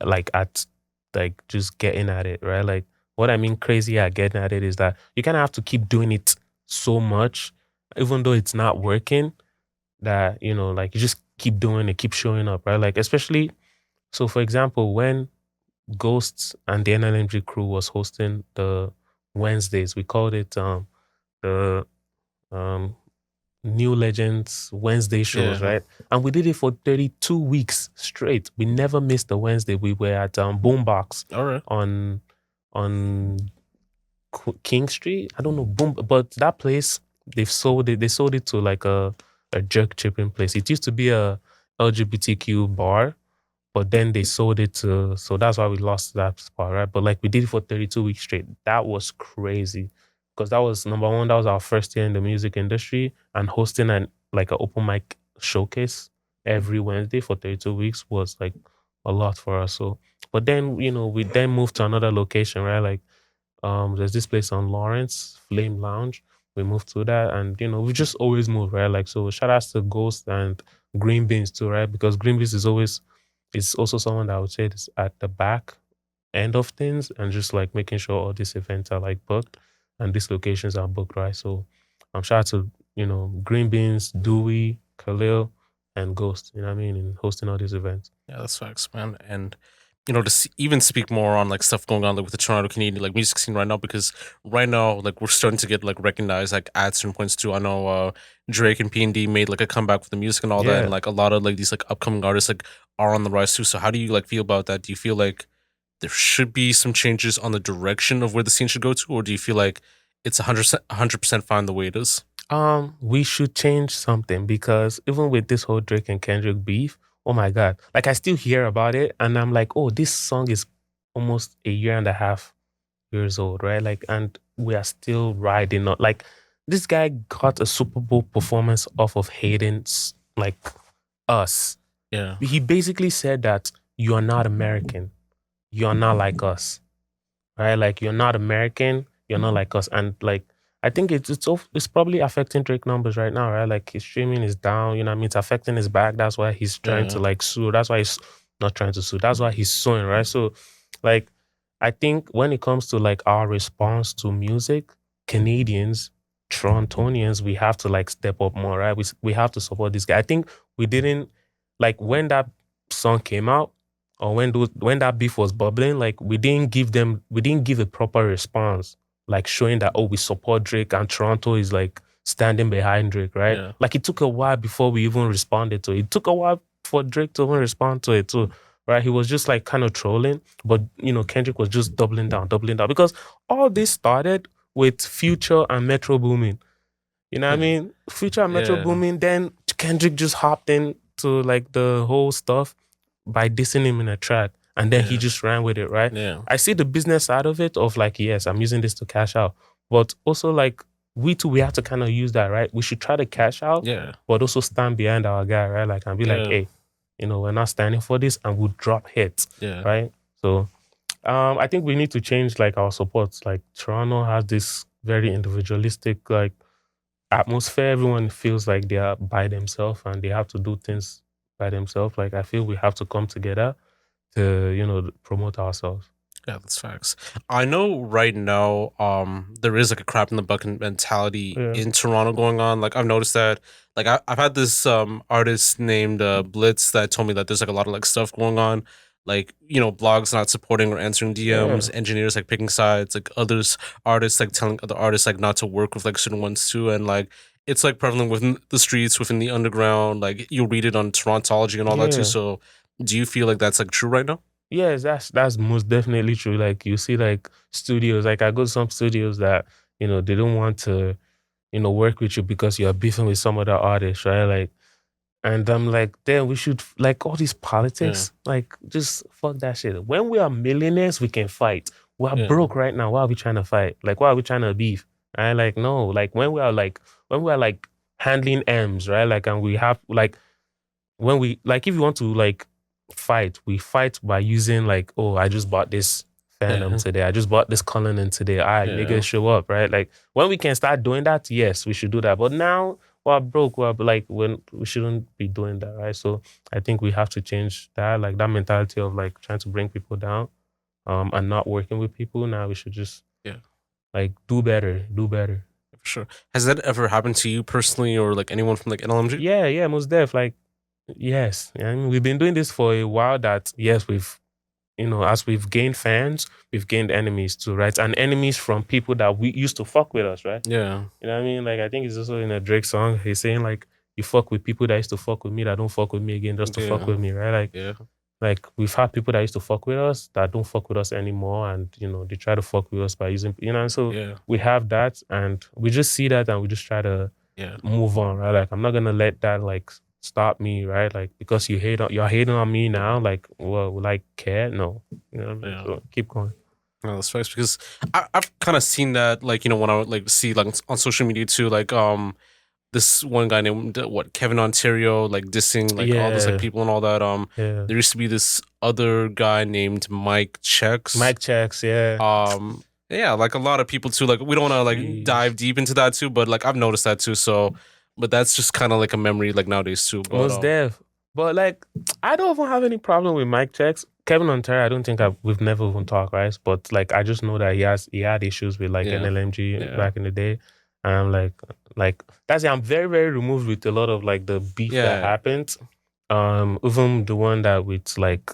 like at like just getting at it, right? Like what I mean crazy at getting at it is that you kind of have to keep doing it so much even though it's not working, that like you just keep doing it, keep showing up, right? Like especially, so for example, when Ghosts and the NLMG crew was hosting the Wednesdays, we called it the New Legends Wednesday shows, right? And we did it for 32 weeks straight. We never missed a Wednesday. We were at Boombox on King Street. I don't know, but that place, they sold it to like a jerk chipping place. It used to be a LGBTQ bar, but then they sold it to, so that's why we lost that spot, right? But like we did it for 32 weeks straight. That was crazy. Because that was number one, that was our first year in the music industry, and hosting an open mic showcase every Wednesday for 32 weeks was like a lot for us. So, but then we then moved to another location, right? Like there's this place on Lawrence, Flame Lounge. We moved to that, and we just always move, right? Like, so shout outs to Ghost and Green Beans too, right? Because Green Beans is also someone that I would say is at the back end of things, and just like making sure all these events are like booked and these locations are booked, right? So shout out to Green Beans, Dewey, Khalil, and Ghost. You know what I mean? In hosting all these events. Yeah, that's facts, man. And to even speak more on like stuff going on like with the Toronto Canadian like music scene right now, because right now like we're starting to get like recognized like at certain points too. I know Drake and P&D made like a comeback with the music and all that, and like a lot of like these like upcoming artists like are on the rise too. So how do you like feel about that? Do you feel like there should be some changes on the direction of where the scene should go to, or do you feel like it's 100% fine the way it is? We should change something, because even with this whole Drake and Kendrick beef, oh my God, like I still hear about it and I'm like, oh, this song is almost a year and a half years old, right? Like, and we are still riding on. Like, this guy got a Super Bowl performance off of hating like us. Yeah. He basically said that you are not American, you are not like us, right? Like, you're not American, you're not like us, and like, I think it's probably affecting Drake numbers right now, right? Like, his streaming is down, you know what I mean? It's affecting his back. That's why he's trying to like sue. That's why he's not trying to sue. That's why he's suing, right? So, like, I think when it comes to like our response to music, Canadians, Torontonians, we have to like step up more, right? We have to support this guy. I think we didn't, like, when that song came out, or when that beef was bubbling, like, we didn't give a proper response, like showing that, oh, we support Drake and Toronto is like standing behind Drake, right? Yeah. Like, it took a while before we even responded to it. It took a while for Drake to even respond to it too, right? He was just like kind of trolling, but Kendrick was just doubling down, because all this started with Future and Metro Boomin. You know what I mean? Future and Metro Boomin, then Kendrick just hopped into like the whole stuff by dissing him in a track. And then he just ran with it, right? Yeah. I see the business side of it, of like, yes, I'm using this to cash out. But also, like, we have to kind of use that, right? We should try to cash out, but also stand behind our guy, right? Like, and be like, hey, we're not standing for this, and we'll drop hits, right? So I think we need to change like our supports. Like, Toronto has this very individualistic like atmosphere. Everyone feels like they are by themselves and they have to do things by themselves. Like, I feel we have to come together to promote ourselves. Yeah, that's facts. I know right now there is like a crap in the bucket mentality in Toronto going on. Like, I've noticed that. Like, I've had this artist named Blitz that told me that there's like a lot of like stuff going on, like blogs not supporting or answering DMs, engineers like picking sides, like artists like telling other artists like not to work with like certain ones too, and like it's like prevalent within the streets, within the underground. Like, you'll read it on Torontology and all that too. So do you feel like that's like true right now? Yes, that's most definitely true. Like, you see like studios, like I go to some studios that, they don't want to, work with you because you're beefing with some other artists, right? Like, and I'm like, damn, we should, like, all these politics, like, just fuck that shit. When we are millionaires, we can fight. We're broke right now. Why are we trying to fight? Like, why are we trying to beef? Right? Like, no, like when we are like handling M's, right? Like, and we have like, when we, like, if you want to like fight, we fight by using like, oh, I just bought this Phantom today. I just bought this Cullinan today. All right, niggas show up, right? Like, when we can start doing that, yes, we should do that. But now we're broke. We're like, when we shouldn't be doing that, right? So I think we have to change that, like that mentality of like trying to bring people down, and not working with people. Now we should just like do better. For sure. Has that ever happened to you personally, or like anyone from like NLMG? Yeah, most def. Like, yes. I mean, we've been doing this for a while. That yes, we've, as we've gained fans, we've gained enemies too, right? And enemies from people that we used to fuck with us, right? Yeah. You know what I mean? Like, I think it's also in a Drake song. He's saying like, you fuck with people that used to fuck with me that don't fuck with me again just to fuck with me, right? Like, like, we've had people that used to fuck with us that don't fuck with us anymore, and they try to fuck with us by using, so we have that, and we just see that, and we just try to move on, right? Like, I'm not gonna let that like stop me, right? Like, because you're hating on me now, like, well, will I care? No, you know what I mean? So keep going. No, that's facts, because I've kind of seen that, like, when I would like see like on social media too, like this one guy named Kevin Ontario, like dissing like all those like people and all that. There used to be this other guy named Mike Checks. Yeah, like a lot of people too. Like, we don't want to like dive deep into that too, but like I've noticed that too. So, but that's just kind of like a memory like nowadays too. But, most def. But like, I don't even have any problem with Mike Checks. Kevin Ontario, I don't think we've never even talked, right? But like, I just know that he had issues with like NLMG back in the day. And I'm like that's it. I'm very, very removed with a lot of like the beef that Yeah. happened. Even the one that with like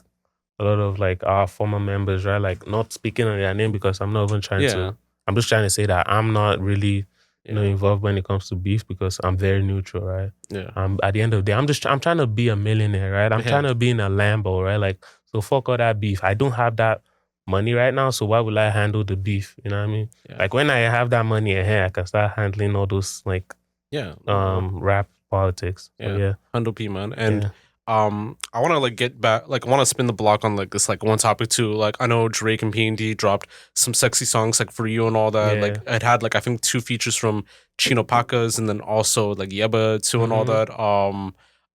a lot of like our former members, right? Like not speaking on their name because I'm not even trying to. I'm just trying to say that I'm not really, involved when it comes to beef because I'm very neutral, right? Yeah. At the end of the day, I'm trying to be a millionaire, right? I'm trying to be in a Lambo, right? Like, so fuck all that beef. I don't have that money right now, so why will I handle the beef? You know what I mean? Yeah. Like when I have that money ahead, I can start handling all those like rap politics. So, yeah. 100p, man. And I want to like get back, like I want to spin the block on like this like one topic too. Like I know Drake and P&D dropped some sexy songs like For You and all that. Like it had like I think 2 features from Chino Pacas and then also like Yeba too and all that.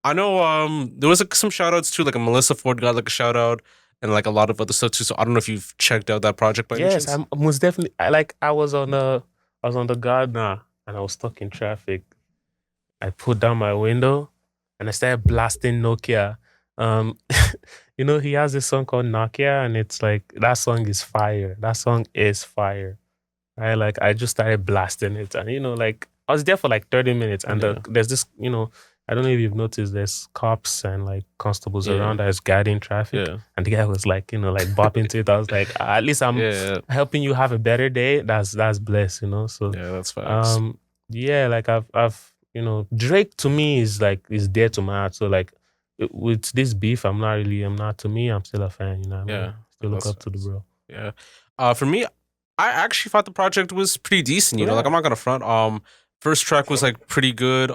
I know there was like some shout outs too, like a Melissa Ford got like a shout out and like a lot of other stuff too. So I don't know if you've checked out that project by any chance. Yes, I most definitely. I was on the Gardner and I was stuck in traffic. I put down my window and I started blasting Nokia. He has this song called Nokia, and it's like that song is fire. That song is fire. Right? Like I just started blasting it, and like I was there for like 30 minutes, and there's this, I don't know if you've noticed, there's cops and like constables around that is guiding traffic, and the guy was like, like bopping to it. I was like, at least I'm helping you have a better day. That's blessed, So that's facts. Like I've Drake to me is dear to my heart. So like with this beef, I'm still a fan. Still look up to the bro. Yeah. For me, I actually thought the project was pretty decent. Like I'm not gonna front. First track was like pretty good.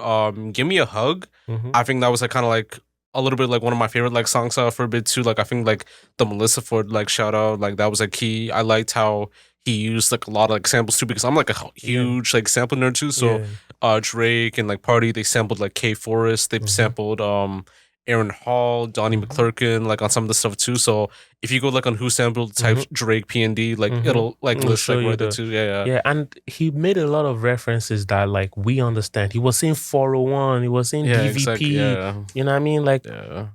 Give Me a Hug. I think that was like kind of like a little bit like one of my favorite like songs for a bit too. Like I think like the Melissa Ford like shout out, like that was like key. I liked how he used like a lot of like samples too because I'm like a huge like sample nerd too. So Drake and like Party, they sampled like K Forest. They've sampled Aaron Hall, Donnie McClurkin, like on some of the stuff too. So if you go like on who sampled type Drake P&D, like it'll like list like right there too. Yeah, and he made a lot of references that like we understand. He was saying 401, he was saying DVP. Exactly, You know what I mean?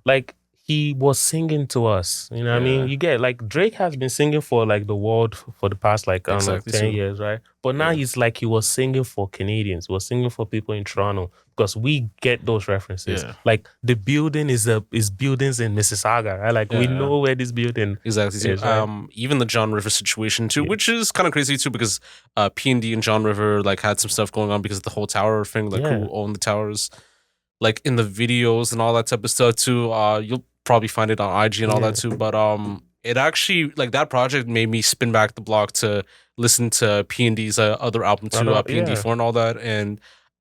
Like he was singing to us. You know what I mean? You get like Drake has been singing for like the world for the past like I don't know 10 years, right? But now he's like he was singing for Canadians, he was singing for people in Toronto because we get those references. Like the building is buildings in Mississauga, right? Like we know where this building is. Right? Even the John River situation too, which is kind of crazy too because P&D and John River like had some stuff going on because of the whole tower thing, like who owned the towers. Like in the videos and all that type of stuff too. You'll probably find it on IG and all that too. But it actually like that project made me spin back the block to listen to P&D's other album too, P&D 4 and all that. And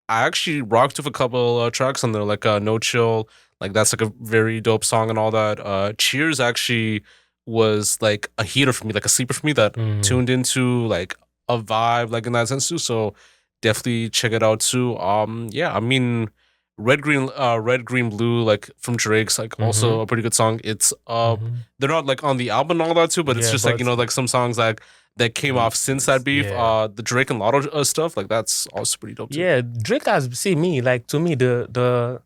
I actually rocked with a couple tracks on there, like No Chill. Like that's like a very dope song and all that. Cheers actually was like a heater for me, like a sleeper for me that tuned into like a vibe, like in that sense too. So definitely check it out too. I mean, Red Green Blue, like from Drake's, like also a pretty good song. It's they're not like on the album and all that too, but it's just like like some songs like that came off since that beef. The Drake and Lotto stuff, like that's also pretty dope too. Yeah, Drake has to me the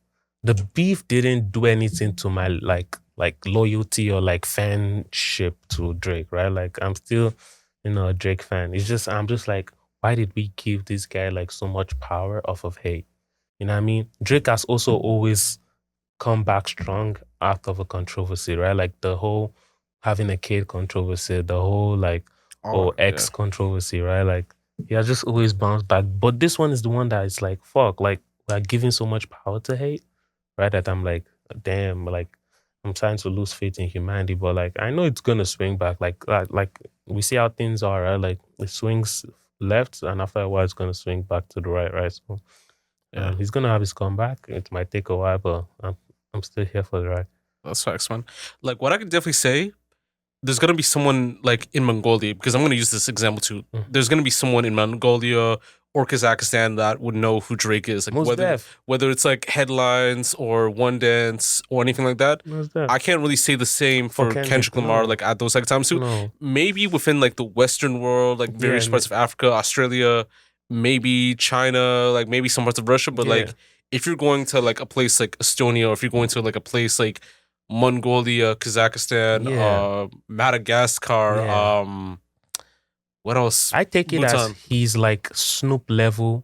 beef didn't do anything to my like loyalty or like fanship to Drake, right? Like I'm still a Drake fan. I'm just like, why did we give this guy like so much power off of hate? You know what I mean? Drake has also always come back strong out of a controversy, right? Like the whole having a kid controversy, the whole like ex controversy, right? Like he has just always bounced back. But this one is the one that is like, fuck, like we're giving so much power to hate, right? That I'm like, damn, like I'm trying to lose faith in humanity. But like I know it's gonna swing back. Like we see how things are, right? Like it swings left and after a while it's gonna swing back to the right? So he's gonna have his comeback. It might take a while, but I'm still here for the ride. That's facts, man. Like what I could definitely say, there's gonna be someone like in Mongolia, because I'm gonna use this example too. There's gonna be someone in Mongolia or Kazakhstan that would know who Drake is. Like whether it's like headlines or One Dance or anything like that. I can't really say the same for Kendrick Lamar like at those like times too. Maybe within like the Western world, like various parts of Africa, Australia, maybe China, like maybe some parts of Russia, but like if you're going to like a place like Estonia, or if you're going to like a place like Mongolia, Kazakhstan, Madagascar, what else? I take it as he's like Snoop level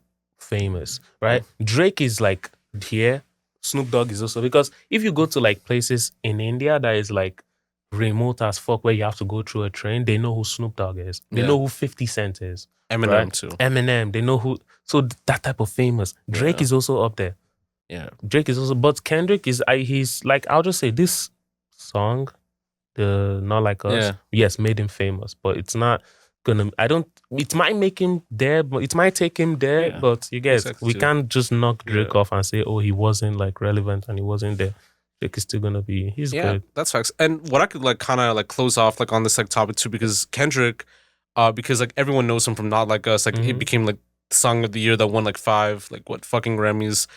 famous, right? Drake is like here. Snoop Dogg is also, because if you go to like places in India that is like remote as fuck where you have to go through a train, they know who Snoop Dogg is. They know who 50 Cent is. Eminem right? too. Eminem, they know who. So that type of famous. Drake is also up there. Yeah. Drake is also, but Kendrick is, he's like, I'll just say this song, the Not Like Us, yes, made him famous, but it's not gonna, it might make him there, but it might take him there, but you guys, we can't just knock Drake off and say, oh, he wasn't like relevant and he wasn't there. Drake is still gonna be, he's good. That's facts. And what I could like kind of like close off like on this like topic too, because Kendrick, because like everyone knows him from Not Like Us, like it became like song of the year that won like 5 like what fucking Grammys.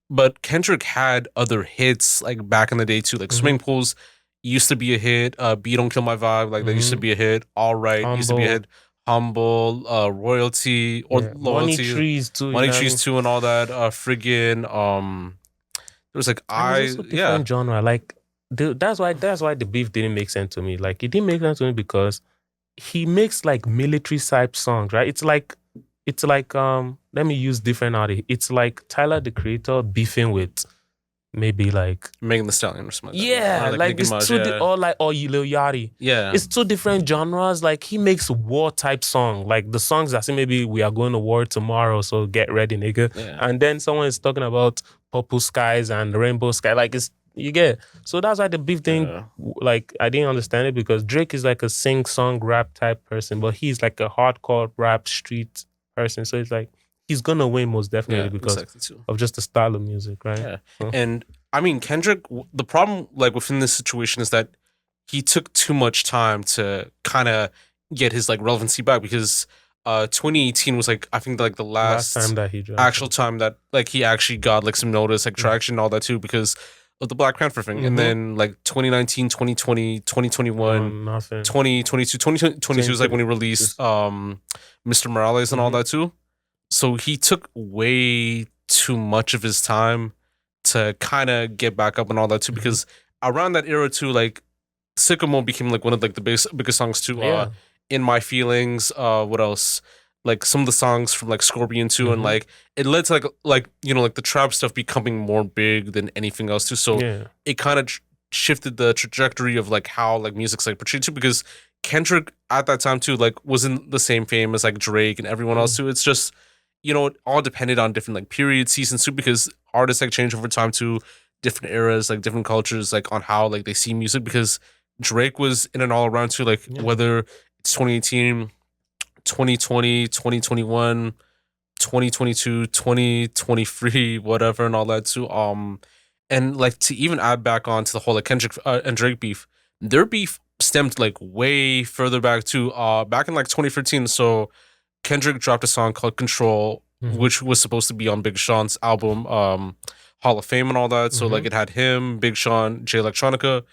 But Kendrick had other hits like back in the day too, like Swimming Pools used to be a hit. Beat Don't Kill My Vibe, like that used to be a hit. All Right used to be a hit. Humble, Royalty or Loyalty, Money Trees too, Money Trees too, and all that. Friggin' there was like different genre. Like that's why the beef didn't make sense to me. Like it didn't make sense to me because he makes like military type songs, right? It's like let me use different artists. It's like Tyler the Creator beefing with maybe like Megan Thee Stallion or something. Like this or Lil Yachty. Yeah, it's 2 different genres. Like he makes war type song, like the songs that say maybe we are going to war tomorrow, so get ready, nigga. And then someone is talking about purple skies and rainbow sky. Like it's, you get. So that's why the beef thing, like I didn't understand it, because Drake is like a sing-song rap type person, but he's like a hardcore rap street person. So it's like he's gonna win most definitely because of just the style of music, right? Yeah. And I mean Kendrick, the problem like within this situation is that he took too much time to kind of get his like relevancy back, because 2018 was like I think like the last time that he dropped actual time that like he actually got like some notice, like traction and all that too, because of the Black Panther thing. And then like 2019, 2020, 2021, 2022, 2022 is like when he released Mr. Morales and all that too. So he took way too much of his time to kind of get back up and all that too, because around that era too, like Sycamore became like one of like the biggest songs too. In My Feelings, what else? Like some of the songs from like Scorpion too, and like it led to like you know like the trap stuff becoming more big than anything else too. So it kind of shifted the trajectory of like how like music's like portrayed too, because Kendrick at that time too like wasn't the same fame as like Drake and everyone else too. It's just, you know, it all depended on different like period seasons too, because artists like change over time to different eras, like different cultures, like on how like they see music. Because Drake was in and all around too, like whether it's 2018, 2020, 2021, 2022, 2023, whatever, and all that too. And like to even add back on to the whole like Kendrick and Drake beef, their beef stemmed like way further back to back in like 2013. So Kendrick dropped a song called Control, which was supposed to be on Big Sean's album Hall of Fame and all that. So like it had him, Big Sean, Jay Electronica.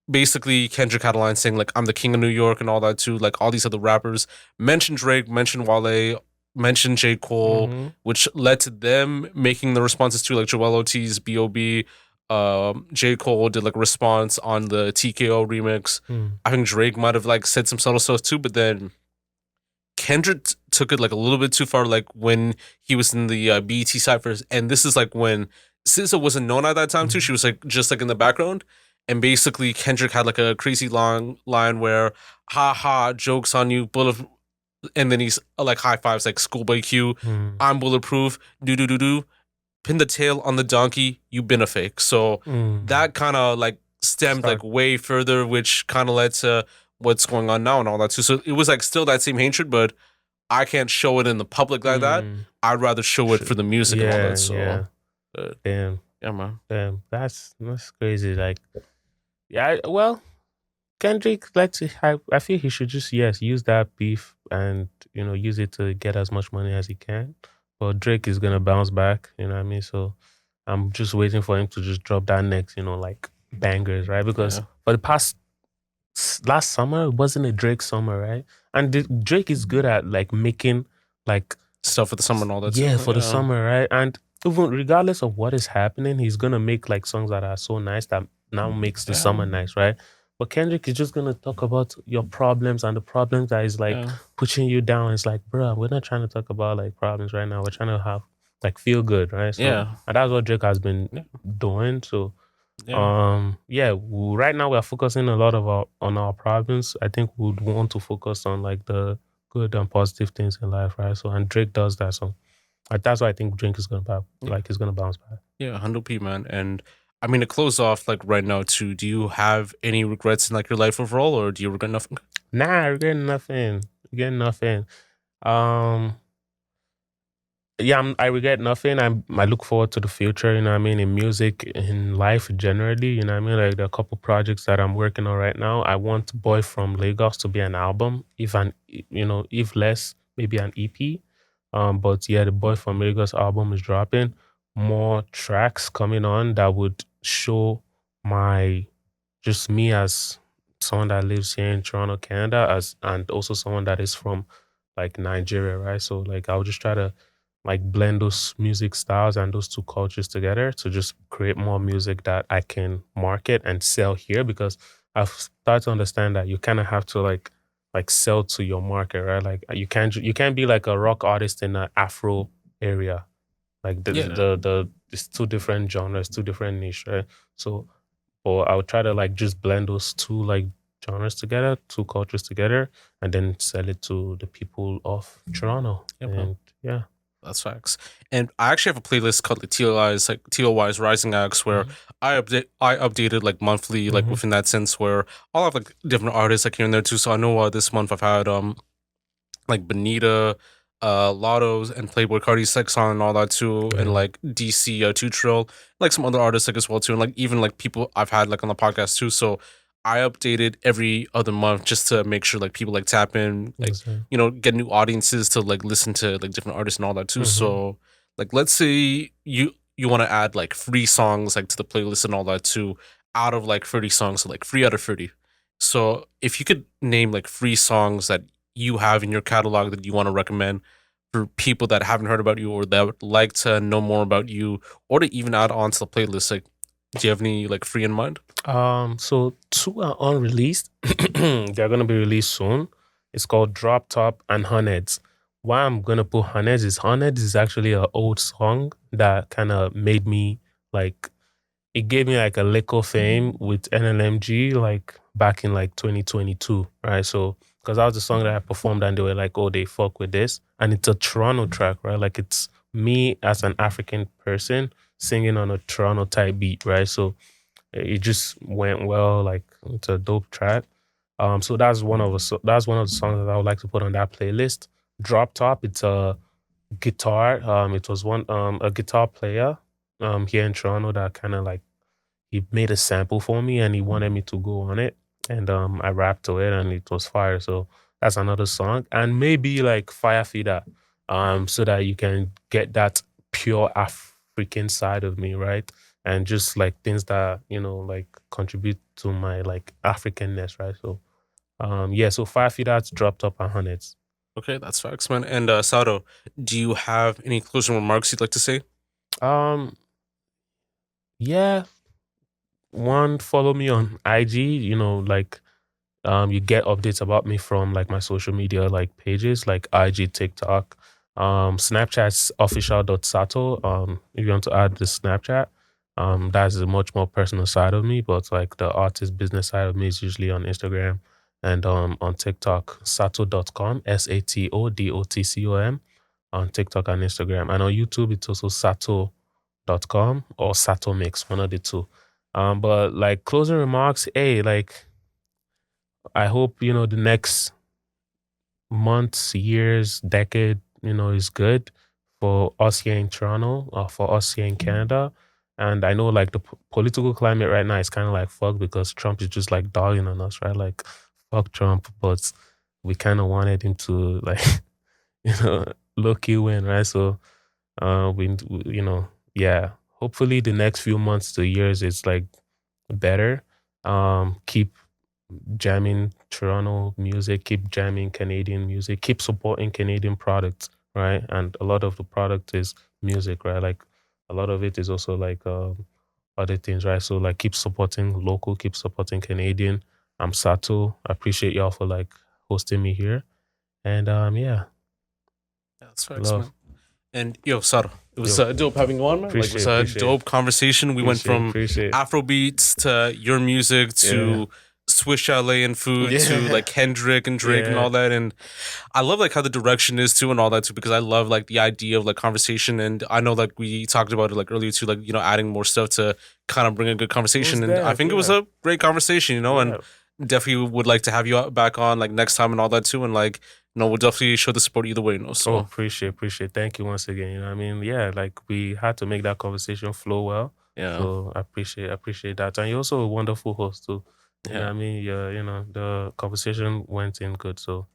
Basically Kendrick had a line saying like I'm the king of New York and all that too. Like all these other rappers mentioned Drake, mentioned Wale, mentioned J. Cole, which led to them making the responses to like Joel Ortiz, B.O.B. J. Cole did like a response on the TKO remix. I think Drake might have like said some subtle stuff too, but then Kendrick took it like a little bit too far, like when he was in the BET Cyphers. And this is like when SZA wasn't known at that time too. She was like just like in the background. And basically Kendrick had like a crazy long line where, ha ha, joke's on you, and then he's like high fives like Schoolboy Q, I'm bulletproof, do, pin the tail on the donkey, you been a fake. So that kind of like stemmed like way further, which kind of led to what's going on now and all that too. So it was like still that same hatred, but I can't show it in the public like that. I'd rather show it for the music and all that. So damn. Yeah, man. Damn. That's crazy. Like, yeah, well, Kendrick, I feel he should just use that beef and, you know, use it to get as much money as he can. But Drake is gonna bounce back, you know what I mean? So I'm just waiting for him to just drop that next, you know, like bangers, right? Because for the past last summer, it wasn't a Drake summer, right? And Drake is good at like making like stuff for the summer and all that. Yeah, for the summer, right? And even regardless of what is happening, he's gonna make like songs that are so nice that now makes the summer nice, right? But Kendrick is just gonna talk about your problems and the problems that is like pushing you down. It's like, bro, we're not trying to talk about like problems right now. We're trying to have like feel good, right? So Yeah. and that's what Drake has been Yeah. doing. So Yeah. right now we are focusing a lot on our problems. I think we would want to focus on like the good and positive things in life, right? So and Drake does that. So that's why I think Drake is gonna he's gonna bounce back. Yeah, 100p, man. And I mean, to close off, like right now, too, do you have any regrets in like your life overall, or do you regret nothing? Nah, I regret nothing. Regret nothing. Um, I regret nothing. I look forward to the future, you know what I mean, in music, in life generally, you know what I mean? Like there are a couple projects that I'm working on right now. I want Boy from Lagos to be an album, if less, maybe an EP. But yeah, the Boy from Lagos album is dropping. More tracks coming on that would show my just me as someone that lives here in Toronto, Canada, as and also someone that is from like Nigeria, right? So like I'll just try to like blend those music styles and those two cultures together to just create more music that I can market and sell here because I've started to understand that you kind of have to like sell to your market, right? Like you can't be like a rock artist in an Afro area. Like Yeah. the it's two different genres, two different niche, right? So or I would try to like just blend those two like genres together, two cultures together, and then sell it to the people of Toronto. Yeah, bro. And yeah. That's facts. And I actually have a playlist called the TLY's Rising Acts where I updated like monthly, like Mm-hmm. within that sense where I'll have like different artists like here and there too. So I know this month I've had like Benita, Lotto's and Playboy Cardi's sex song and all that too, and Yeah. like DC Two Trill, like some other artists like as well too, and like even like people I've had like on the podcast too. So I updated every other month just to make sure like people like tap in, like Exactly. get new audiences to like listen to like different artists and all that too. Mm-hmm. So like let's say you want to add like free songs like to the playlist and all that too, out of like 30 songs, so like free out of 30. So if you could name like free songs that you have in your catalog that you want to recommend for people that haven't heard about you or that would like to know more about you or to even add on to the playlist? Like, do you have any like free in mind? So two are unreleased. They're gonna be released soon. It's called Drop Top and Hundreds. Why I'm gonna put Hundreds is actually an old song that kind of made me like it gave me like a little fame with NLMG like back in like 2022, right? So because that was the song that I performed and they were like, oh, they fuck with this. And it's a Toronto track, right? Like it's me as an African person singing on a Toronto type beat, right? So it just went well, like it's a dope track. So that's one of the songs that I would like to put on that playlist. Drop Top, it's a guitar. It was a guitar player here in Toronto that kind of like he made a sample for me and he wanted me to go on it. And I rapped to it and it was fire. So that's another song. And maybe like Fayah Fi Dat, so that you can get that pure African side of me, right? And just like things that, like contribute to my like Africanness, right? So so Fayah Fi Dat's dropped up on Hundreds. Okay, that's facts, man. And Sato, do you have any closing remarks you'd like to say? Um yeah, one, follow me on IG, like you get updates about me from like my social media like pages like IG, TikTok, Snapchat's official.sato. If you want to add the Snapchat, that's a much more personal side of me, but like the artist business side of me is usually on Instagram and on TikTok, sato.com, SATODOTCOM on TikTok and Instagram. And on YouTube, it's also sato.com or Sato Mix, one of the two. But like closing remarks, hey, like I hope, the next months, years, decade, is good for us here in Toronto, for us here in Canada. And I know like the political climate right now is kind of like fuck because Trump is just like dogging on us, right? Like fuck Trump, but we kind of wanted him to like, low key win, right? So, yeah, hopefully the next few months to years it's like better. Keep jamming Toronto music, keep jamming Canadian music, keep supporting Canadian products, right? And a lot of the product is music, right? Like a lot of it is also like other things, right? So like keep supporting local, keep supporting Canadian. I'm Sato. I appreciate y'all for like hosting me here. And yeah, Yeah, that's facts, love. man. And yo, Sato, it was Yo. dope having you on, man. Like, it was a dope conversation. We went from Afro beats to your music to Swiss Chalet and food to like Kendrick and Drake and all that. And I love like how the direction is too and all that too, because I love like the idea of like conversation. And I know like we talked about it like earlier too, like, you know, adding more stuff to kind of bring a good conversation. And I think it was a great conversation, you know, and definitely would like to have you back on like next time and all that too. And like, you know, we'll definitely show the support either way, you know. So appreciate. Thank you once again. You know what I mean? Yeah, like we had to make that conversation flow well. Yeah. So I appreciate that. And you're also a wonderful host too. You know what I mean? Yeah, you know, the conversation went in good. So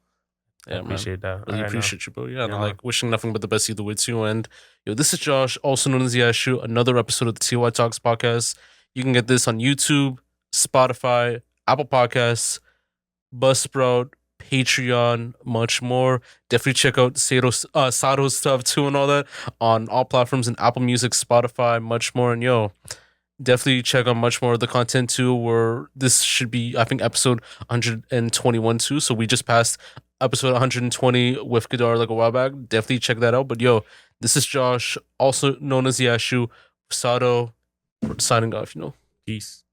I appreciate that. Really appreciate you, bro. Yeah, and like wishing nothing but the best either way too. And yo, this is Josh, also known as Yashu, another episode of the TLOY Talks podcast. You can get this on YouTube, Spotify, Apple Podcasts, Buzzsprout, Patreon, much more. Definitely check out Sato's stuff too and all that on all platforms and Apple Music, Spotify, much more. And yo, definitely check out much more of the content too, where this should be, I think, episode 121 too. So we just passed episode 120 with Gadar like a while back. Definitely check that out. But yo, this is Josh, also known as Yashu, Sato, signing off, you know. Peace.